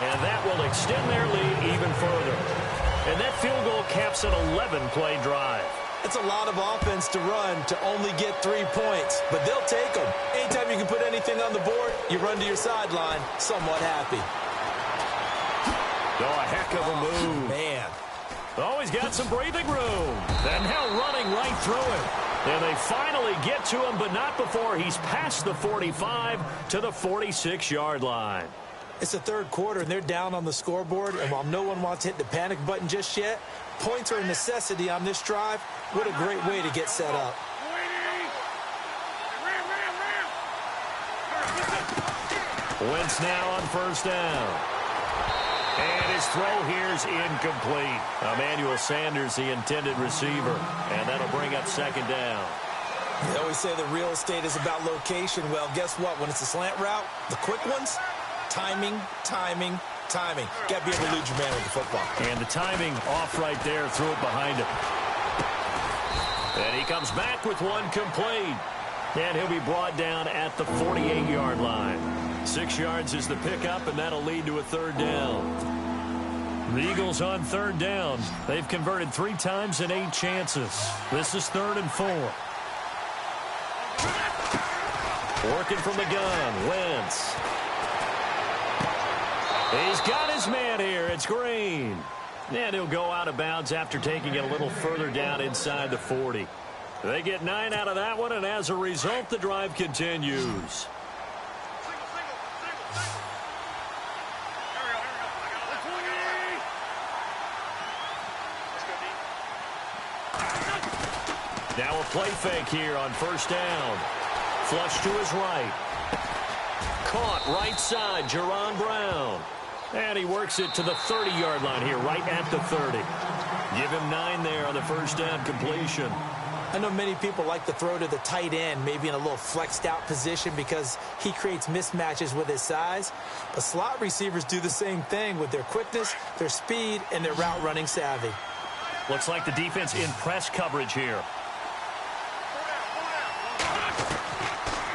And that will extend their lead even further. And that field goal caps an 11-play drive. It's a lot of offense to run to only get 3 points, but they'll take them. Anytime you can put anything on the board, you run to your sideline somewhat happy. Oh, a heck of a move. Man. Oh, he's got some breathing room. And now running right through it. And they finally get to him, but not before he's past the 45 to the 46-yard line. It's the 3rd quarter, and they're down on the scoreboard, and while no one wants to hit the panic button just yet, points are a necessity on this drive. What a great way to get set up. Wentz now on first down. And his throw here is incomplete. Emmanuel Sanders, the intended receiver. And that'll bring up second down. They always say the real estate is about location. Well, guess what? When it's a slant route, the quick ones, timing, timing, timing. Got to be able to elude your man with the football. And the timing off right there, threw it behind him. And he comes back with one complete. And he'll be brought down at the 48-yard line. 6 yards is the pickup, and that'll lead to a third down. The Eagles on third down. They've converted 3 times in 8 chances. This is 3rd and 4. Working from the gun, Wentz. He's got his man here. It's Green. And he'll go out of bounds after taking it a little further down inside the 40. They get 9 out of that one, and as a result, the drive continues. Now a play fake here on first down. Flush to his right. Caught right side, Jerron Brown. And he works it to the 30-yard line here, right at the 30. Give him 9 there on the first down completion. I know many people like to throw to the tight end, maybe in a little flexed out position because he creates mismatches with his size. But slot receivers do the same thing with their quickness, their speed, and their route running savvy. Looks like the defense in press coverage here.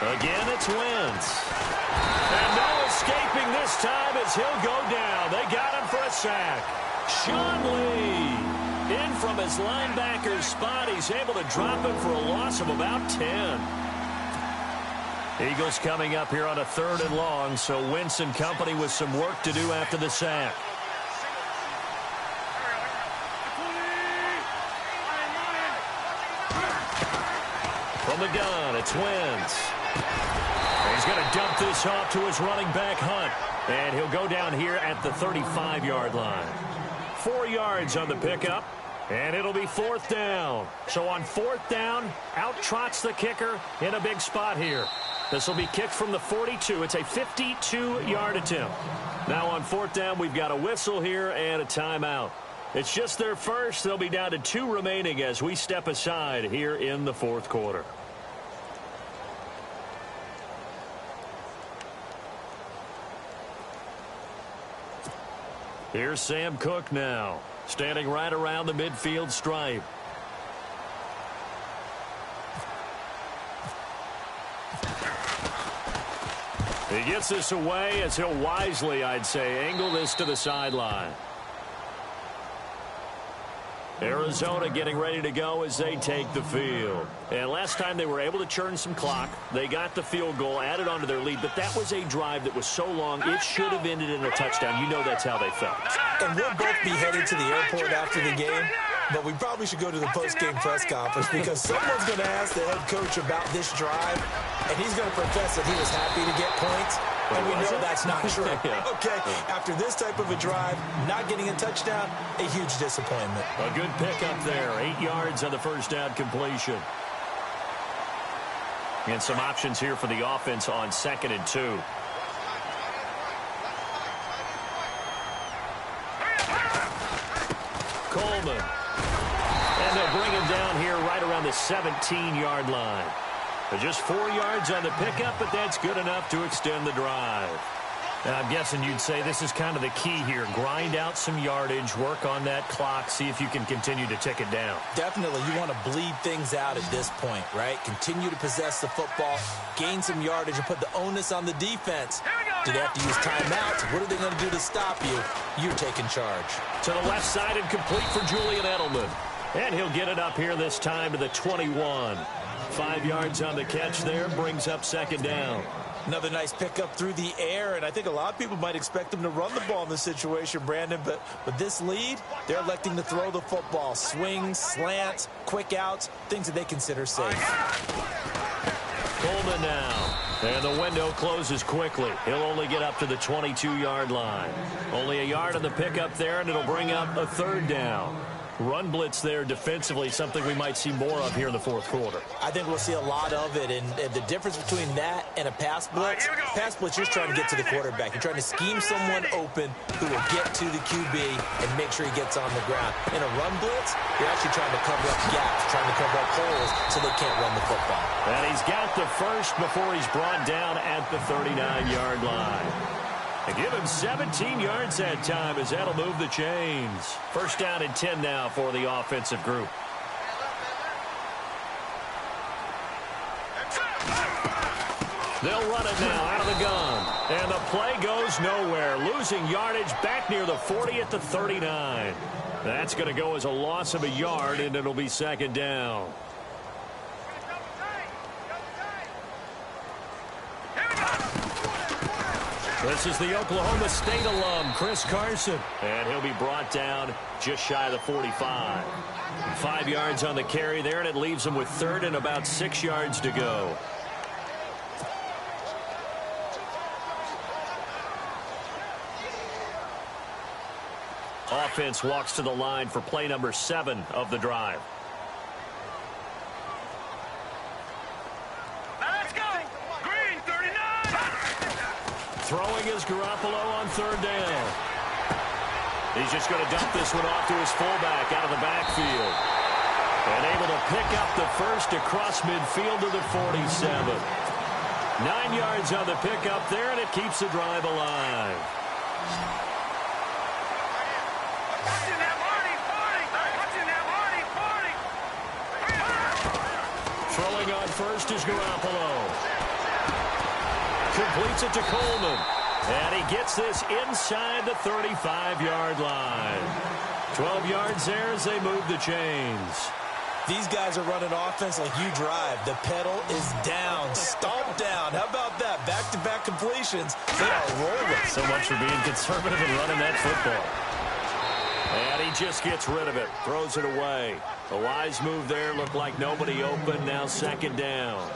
Again, it's Wentz. And no escaping this time as he'll go down. They got him for a sack. Sean Lee in from his linebacker's spot. He's able to drop him for a loss of about 10. Eagles coming up here on a 3rd and long, so Wentz and company with some work to do after the sack. From the gun, it's Wentz. He's going to dump this off to his running back, Hunt. And he'll go down here at the 35-yard line. 4 yards on the pickup, and it'll be 4th down. So on 4th down, out trots the kicker in a big spot here. This will be kicked from the 42. It's a 52-yard attempt. Now on 4th down, we've got a whistle here and a timeout. It's just their first. They'll be down to 2 remaining as we step aside here in the 4th quarter. Here's Sam Cook now, standing right around the midfield stripe. He gets this away as he'll wisely, I'd say, angle this to the sideline. Arizona getting ready to go as they take the field. And last time they were able to churn some clock. They got the field goal, added onto their lead, but that was a drive that was so long, it should have ended in a touchdown. You know that's how they felt. And we'll both be headed to the airport after the game, but we probably should go to the post-game press conference because someone's going to ask the head coach about this drive, and he's going to profess that he was happy to get points. And we know that's not true. Yeah. Okay, after this type of a drive, not getting a touchdown, a huge disappointment. A good pickup there. 8 yards on the first down completion. And some options here for the offense on 2nd and 2. Coleman. And they'll bring him down here right around the 17-yard line. Just 4 yards on the pickup, but that's good enough to extend the drive. And I'm guessing you'd say this is kind of the key here. Grind out some yardage, work on that clock, see if you can continue to tick it down. Definitely. You want to bleed things out at this point, right? Continue to possess the football, gain some yardage, and put the onus on the defense. Do they have to use timeouts? What are they going to do to stop you? You're taking charge. To the left side and complete for Julian Edelman. And he'll get it up here this time to the 21. 5 yards on the catch there, brings up 2nd down. Another nice pickup through the air, and I think a lot of people might expect them to run the ball in this situation, Brandon, but with this lead, they're electing to throw the football. Swings, slants, quick outs, things that they consider safe. Coleman now. And the window closes quickly. He'll only get up to the 22-yard line. Only a yard on the pickup there, and it'll bring up a 3rd down. Run blitz there defensively, something we might see more of here in the fourth quarter. I think we'll see a lot of it, and the difference between that and a pass blitz, you're trying to get to the quarterback. You're trying to scheme someone open who will get to the QB and make sure he gets on the ground. In a run blitz, you're actually trying to cover up gaps, trying to cover up holes so they can't run the football. And he's got the first before he's brought down at the 39-yard line. And give him 17 yards that time as that'll move the chains. First down and 10 now for the offensive group. They'll run it now out of the gun. And the play goes nowhere. Losing yardage back near the 40 at the 39. That's going to go as a loss of a yard, and it'll be second down. This is the Oklahoma State alum, Chris Carson. And he'll be brought down just shy of the 45. 5 yards on the carry there, and it leaves him with third and about 6 yards to go. Offense walks to the line for play number 7 of the drive. Let's go! Green, 39! Throwing is Garoppolo on third down. He's just going to dump this one off to his fullback out of the backfield. And able to pick up the first across midfield to the 47. 9 yards on the pickup there, and it keeps the drive alive. Throwing on first is Garoppolo. Completes it to Coleman. And he gets this inside the 35-yard line. 12 yards there as they move the chains. These guys are running offense like you drive. The pedal is down, stomp down. How about that? Back-to-back completions. They are rolling. So much for being conservative and running that football. And he just gets rid of it, throws it away. A wise move there, looked like nobody open, now second down.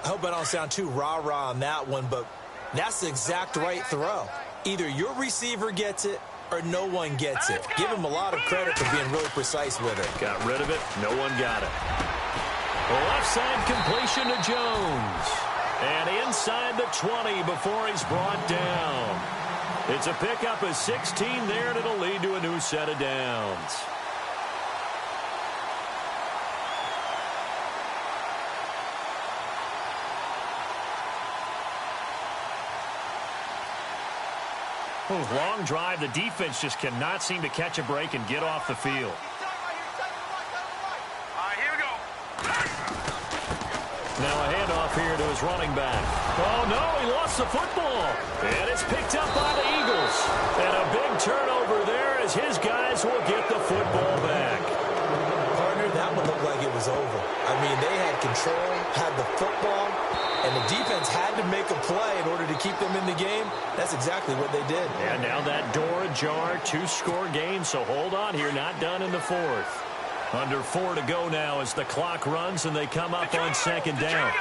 I hope I don't sound too rah-rah on that one, but that's the exact right throw. Either your receiver gets it or no one gets it. Give him a lot of credit for being really precise with it. Got rid of it, no one got it. Left side completion to Jones. And inside the 20 before he's brought down. It's a pickup of 16 there, and it'll lead to a new set of downs. Long drive. The defense just cannot seem to catch a break and get off the field. All right, here we go. Now a handoff here to his running back. Oh, no, he lost the football. And it's picked up by the Eagles. And a big turnover there as his guys will get the football back. Partner, that one looked like it was over. I mean, they had control, had the football, and the defense had to make a play in order to keep them in the game. That's exactly what they did. And now that door ajar, 2-score game, so hold on here, not done in the fourth. Under 4 to go now as the clock runs and they come up on second down.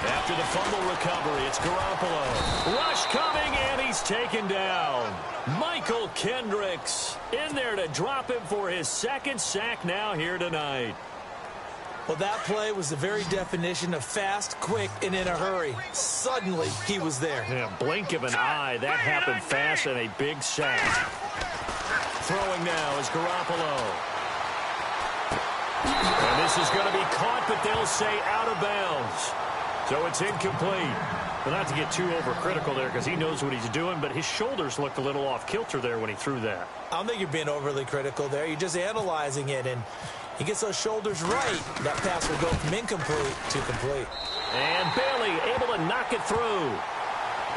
After the fumble recovery, it's Garoppolo. Rush coming, and he's taken down. Michael Kendricks in there to drop him for his second sack now here tonight. Well, that play was the very definition of fast, quick, and in a hurry. Suddenly, he was there. Yeah, blink of an eye. That happened fast and a big sack. Throwing now is Garoppolo. And this is going to be caught, but they'll say out of bounds. So it's incomplete. Well, not to get too overcritical there because he knows what he's doing, but his shoulders looked a little off kilter there when he threw that. I don't think you're being overly critical there. You're just analyzing it, and he gets those shoulders right. That pass will go from incomplete to complete. And Bailey able to knock it through.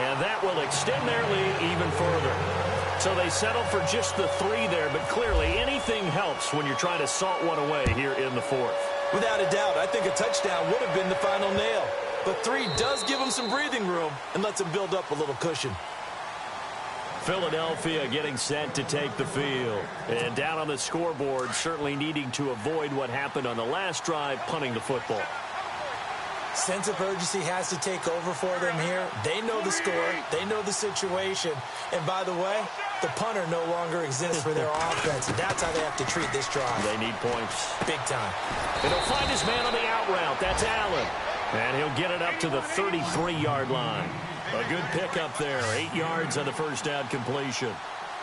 And that will extend their lead even further. So they settle for just the 3 there, but clearly anything helps when you're trying to salt one away here in the fourth. Without a doubt, I think a touchdown would have been the final nail. But 3 does give them some breathing room and lets them build up a little cushion. Philadelphia getting set to take the field. And down on the scoreboard, certainly needing to avoid what happened on the last drive, punting the football. Sense of urgency has to take over for them here. They know the score. They know the situation. And by the way, the punter no longer exists for their offense. That's how they have to treat this drive. They need points. Big time. And he'll find his man on the out route. That's Allen. And he'll get it up to the 33-yard line. A good pickup there. 8 yards on the first down completion.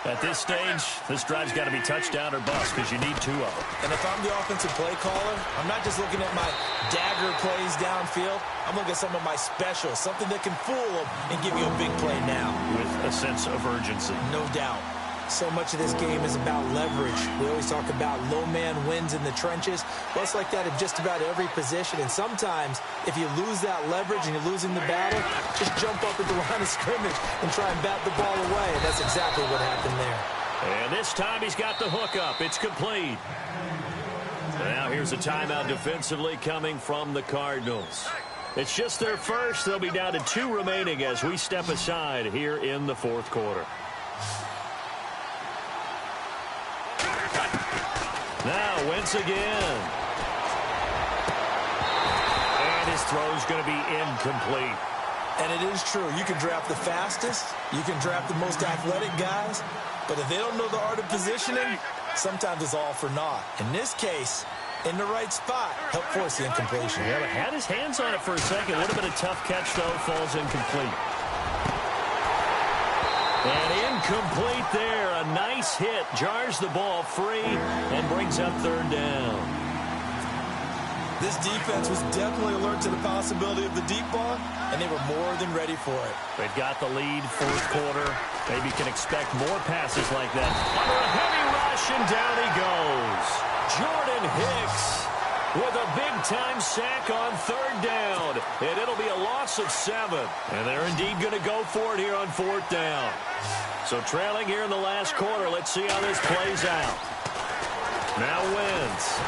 At this stage, this drive's got to be touchdown or bust because you need 2 of them. And if I'm the offensive play caller, I'm not just looking at my dagger plays downfield. I'm looking at some of my specials, something that can fool them and give you a big play now. With a sense of urgency. No doubt. So much of this game is about leverage. We always talk about low man wins in the trenches. Well, it's like that in just about every position. And sometimes, if you lose that leverage and you're losing the battle, just jump up at the line of scrimmage and try and bat the ball away. And that's exactly what happened there. And this time he's got the hook up. It's complete. Now here's a timeout defensively coming from the Cardinals. It's just their first. They'll be down to 2 remaining as we step aside here in the fourth quarter. Now, Wentz again. And his throw's going to be incomplete. And it is true. You can draft the fastest. You can draft the most athletic guys. But if they don't know the art of positioning, sometimes it's all for naught. In this case, in the right spot, help force the incompletion. Yeah, but had his hands on it for a second. Would have been a tough catch, though. Falls incomplete. And incomplete there. A nice hit. Jars the ball free and brings up third down. This defense was definitely alert to the possibility of the deep ball, and they were more than ready for it. They've got the lead, fourth quarter. Maybe can expect more passes like that. Under a heavy rush, and down he goes. Jordan Hicks with a big-time sack on third down. And it'll be a loss of 7. And they're indeed going to go for it here on fourth down. So trailing here in the last quarter. Let's see how this plays out. Now Wentz.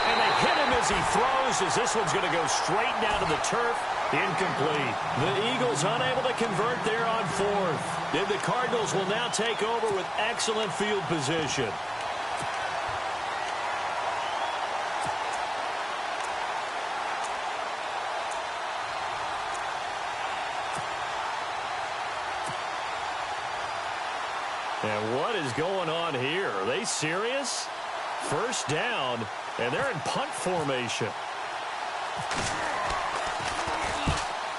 And they hit him as he throws, as this one's going to go straight down to the turf. Incomplete. The Eagles unable to convert there on fourth. And the Cardinals will now take over with excellent field position. And what is going on here? Are they serious? First down, and they're in punt formation.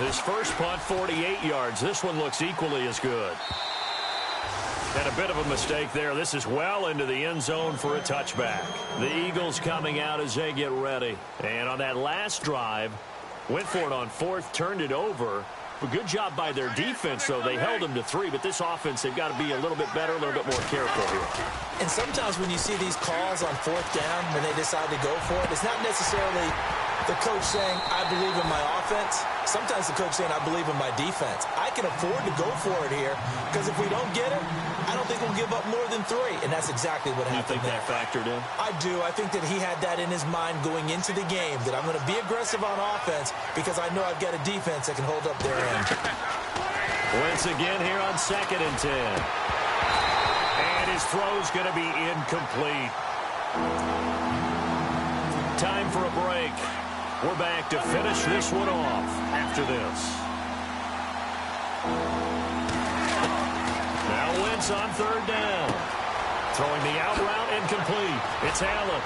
This first punt, 48 yards. This one looks equally as good. And a bit of a mistake there. This is well into the end zone for a touchback. The Eagles coming out as they get ready. And on that last drive, went for it on fourth, turned it over. A good job by their defense, though. They held them to 3, but this offense, they've got to be a little bit better, a little bit more careful here. And sometimes when you see these calls on fourth down, when they decide to go for it, it's not necessarily the coach saying, I believe in my offense. Sometimes the coach saying, I believe in my defense. I can afford to go for it here, because if we don't get it, I don't think we'll give up more than 3. And that's exactly what happened there. You think that factored in? I do. I think that he had that in his mind going into the game, that I'm going to be aggressive on offense because I know I've got a defense that can hold up their end. Wentz again here on 2nd and 10. And his throw's going to be incomplete. Time for a break. We're back to finish this one off after this. Now Wentz on third down. Throwing the out route incomplete. It's Allen.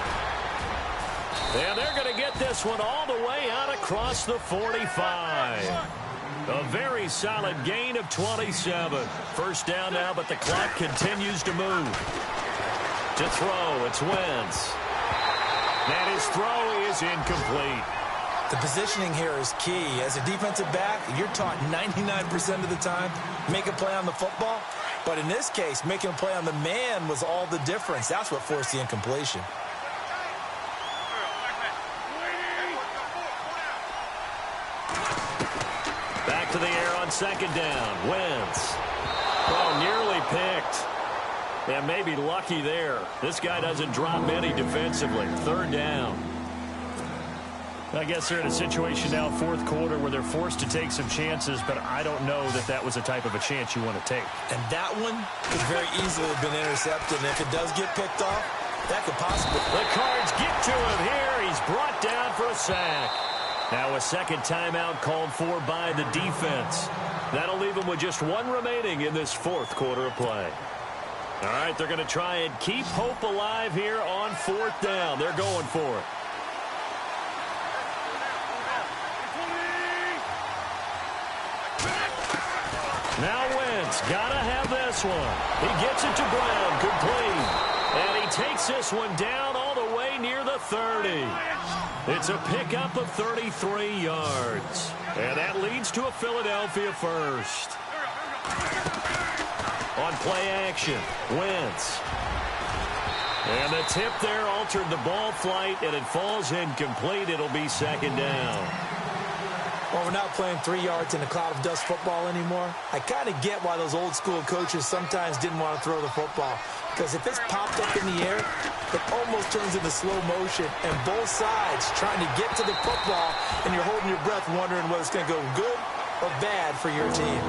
And they're going to get this one all the way out across the 45. A very solid gain of 27. First down now, but the clock continues to move. To throw, it's Wentz. And his throw is incomplete. The positioning here is key. As a defensive back, you're taught 99% of the time, make a play on the football. But in this case, making a play on the man was all the difference. That's what forced the incompletion. Back to the air on 2nd down. Wentz. Oh, nearly picked. And maybe lucky there. This guy doesn't drop any defensively. 3rd down. I guess they're in a situation now, 4th quarter, where they're forced to take some chances, but I don't know that that was the type of a chance you want to take. And that one could very easily have been intercepted. And if it does get picked off, that could possibly... The Cards get to him here. He's brought down for a sack. Now a second timeout called for by the defense. That'll leave them with just one remaining in this fourth quarter of play. All right, they're going to try and keep hope alive here on fourth down. They're going for it. Now Wentz, got to have this one. He gets it to Brown, complete. And he takes this one down all the way near the 30. It's a pickup of 33 yards. And that leads to a Philadelphia first. On play action, Wentz. And the tip there altered the ball flight, and it falls incomplete. It'll be second down. Well, we're not playing 3 yards in a cloud of dust football anymore. I kind of get why those old school coaches sometimes didn't want to throw the football. Because if it's popped up in the air, it almost turns into slow motion. And both sides trying to get to the football, and you're holding your breath wondering whether it's going to go good or bad for your team.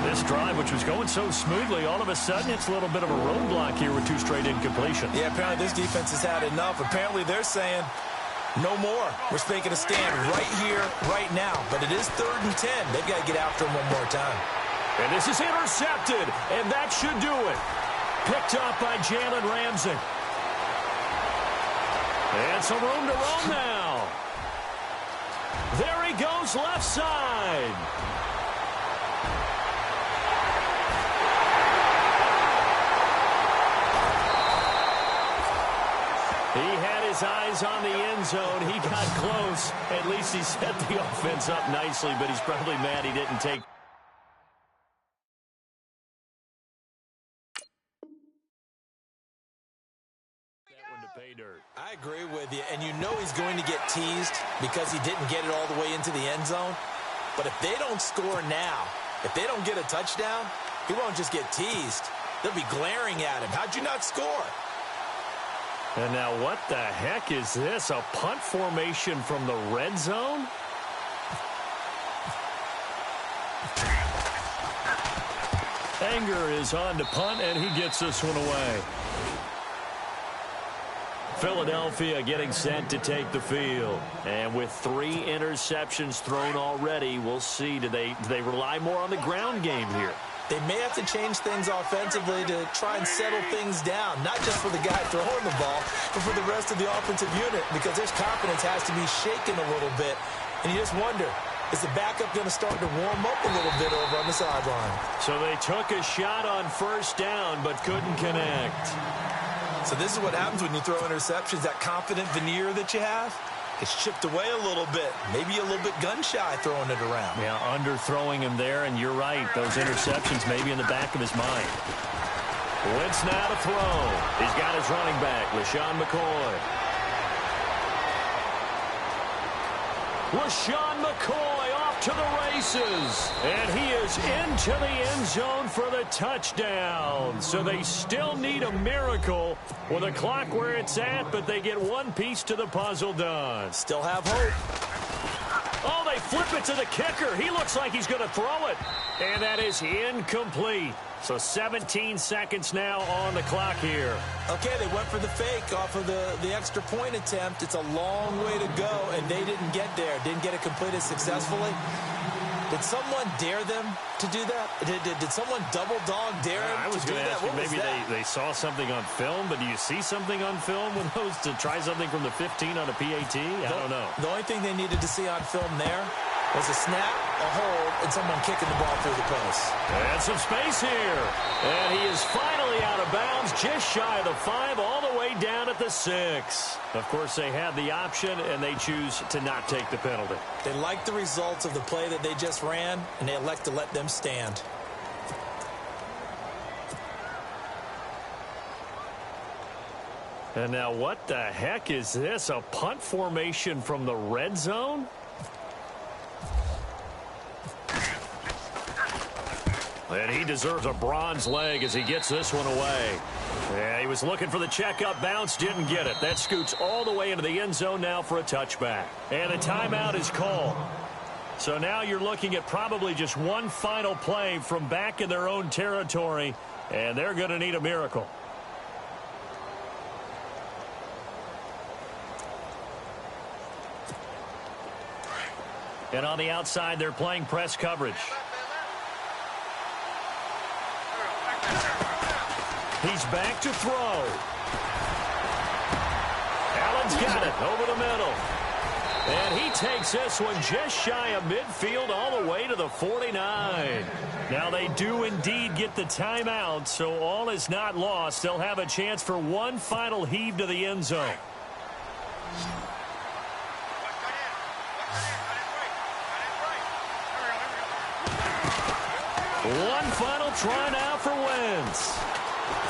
This drive, which was going so smoothly, all of a sudden it's a little bit of a roadblock here with 2 straight incompletions. Yeah, apparently this defense has had enough. Apparently they're saying, no more. We're making a stand right here, right now. But it is 3rd and 10. They've got to get after him one more time. And this is intercepted, and that should do it. Picked up by Jalen Ramsey. And some room to roam now. There he goes, left side. He had his eyes on the end zone. He got close. At least he set the offense up nicely, but he's probably mad he didn't take that one to pay dirt. I agree with you, and you know he's going to get teased because he didn't get it all the way into the end zone. But if they don't score now, if they don't get a touchdown, he won't just get teased. They'll be glaring at him. How'd you not score? And now what the heck is this? A punt formation from the red zone? Anger is on to punt, and he gets this one away. Philadelphia getting set to take the field. And with 3 interceptions thrown already, we'll see. Do they rely more on the ground game here? They may have to change things offensively to try and settle things down, not just for the guy throwing the ball, but for the rest of the offensive unit, because their confidence has to be shaken a little bit. And you just wonder, is the backup going to start to warm up a little bit over on the sideline? So they took a shot on first down, but couldn't connect. So this is what happens when you throw interceptions, that confident veneer that you have. It's chipped away a little bit, maybe a little bit gun-shy throwing it around. Yeah, underthrowing him there, and you're right. Those interceptions may be in the back of his mind. Wentz now to throw. He's got his running back, LaShawn McCoy. LaShawn McCoy off to the races. And he is into the end zone for the touchdown. So they still need a miracle with a clock where it's at, but they get one piece to the puzzle done. Still have hope. Oh, they flip it to the kicker. He looks like he's going to throw it. And that is incomplete. So 17 seconds now on the clock here. Okay, they went for the fake off of the extra point attempt. It's a long way to go, and they didn't get there. Didn't get it completed successfully. Did someone dare them to do that? Did someone double dog dare them I was to do going to that? ask you, maybe they saw something on film, but do you see something on film with those to try something from the 15 on a PAT? I don't know. The only thing they needed to see on film there was a snap, a hold, and someone kicking the ball through the post. And some space here. And he is finally out of bounds, just shy of the 5, all the way down at the 6. Of course, they had the option, and they choose to not take the penalty. They like the results of the play that they just ran, and they elect to let them stand. And now what the heck is this? A punt formation from the red zone? And he deserves a bronze leg as he gets this one away. Yeah, he was looking for the checkup bounce, didn't get it. That scoots all the way into the end zone now for a touchback. And a timeout is called. So now you're looking at probably just one final play from back in their own territory, and they're going to need a miracle. And on the outside, they're playing press coverage. He's back to throw. Allen's got it over the middle. And he takes this one just shy of midfield all the way to the 49. Now they do indeed get the timeout, so all is not lost. They'll have a chance for one final heave to the end zone. One final try now for Wentz.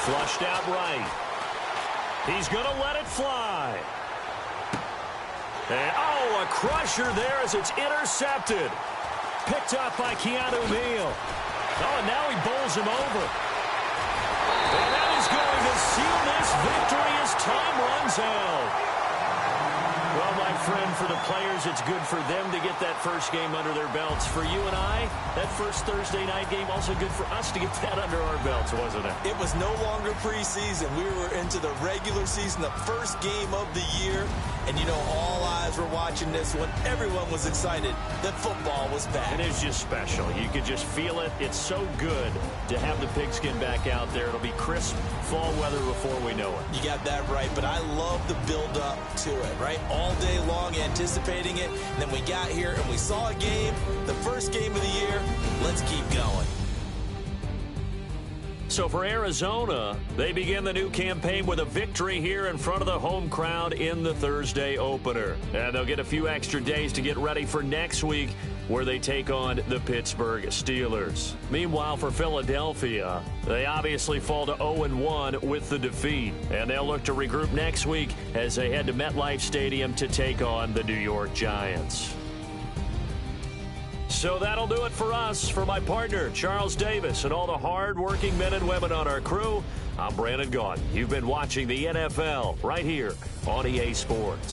Flushed out right. He's going to let it fly. And, oh, a crusher there as it's intercepted. Picked up by Keanu Neal. Oh, and now he bowls him over. And that is going to seal this victory as time runs out. Well, my friend, for the players, it's good for them to get that first game under their belts. For you and I, that first Thursday night game, also good for us to get that under our belts, wasn't it? It was no longer preseason. We were into the regular season, the first game of the year. And, you know, all eyes were watching this when everyone was excited that football was back. It is just special. You could just feel it. It's so good to have the pigskin back out there. It'll be crisp fall weather before we know it. You got that right, but I love the build-up to it, right? All day long anticipating it. And then we got here and we saw a game, the first game of the year. Let's keep going. So for Arizona, they begin the new campaign with a victory here in front of the home crowd in the Thursday opener. And they'll get a few extra days to get ready for next week where they take on the Pittsburgh Steelers. Meanwhile, for Philadelphia, they obviously fall to 0-1 with the defeat. And they'll look to regroup next week as they head to MetLife Stadium to take on the New York Giants. So that'll do it for us. For my partner, Charles Davis, and all the hard-working men and women on our crew, I'm Brandon Gaudin. You've been watching the NFL right here on EA Sports.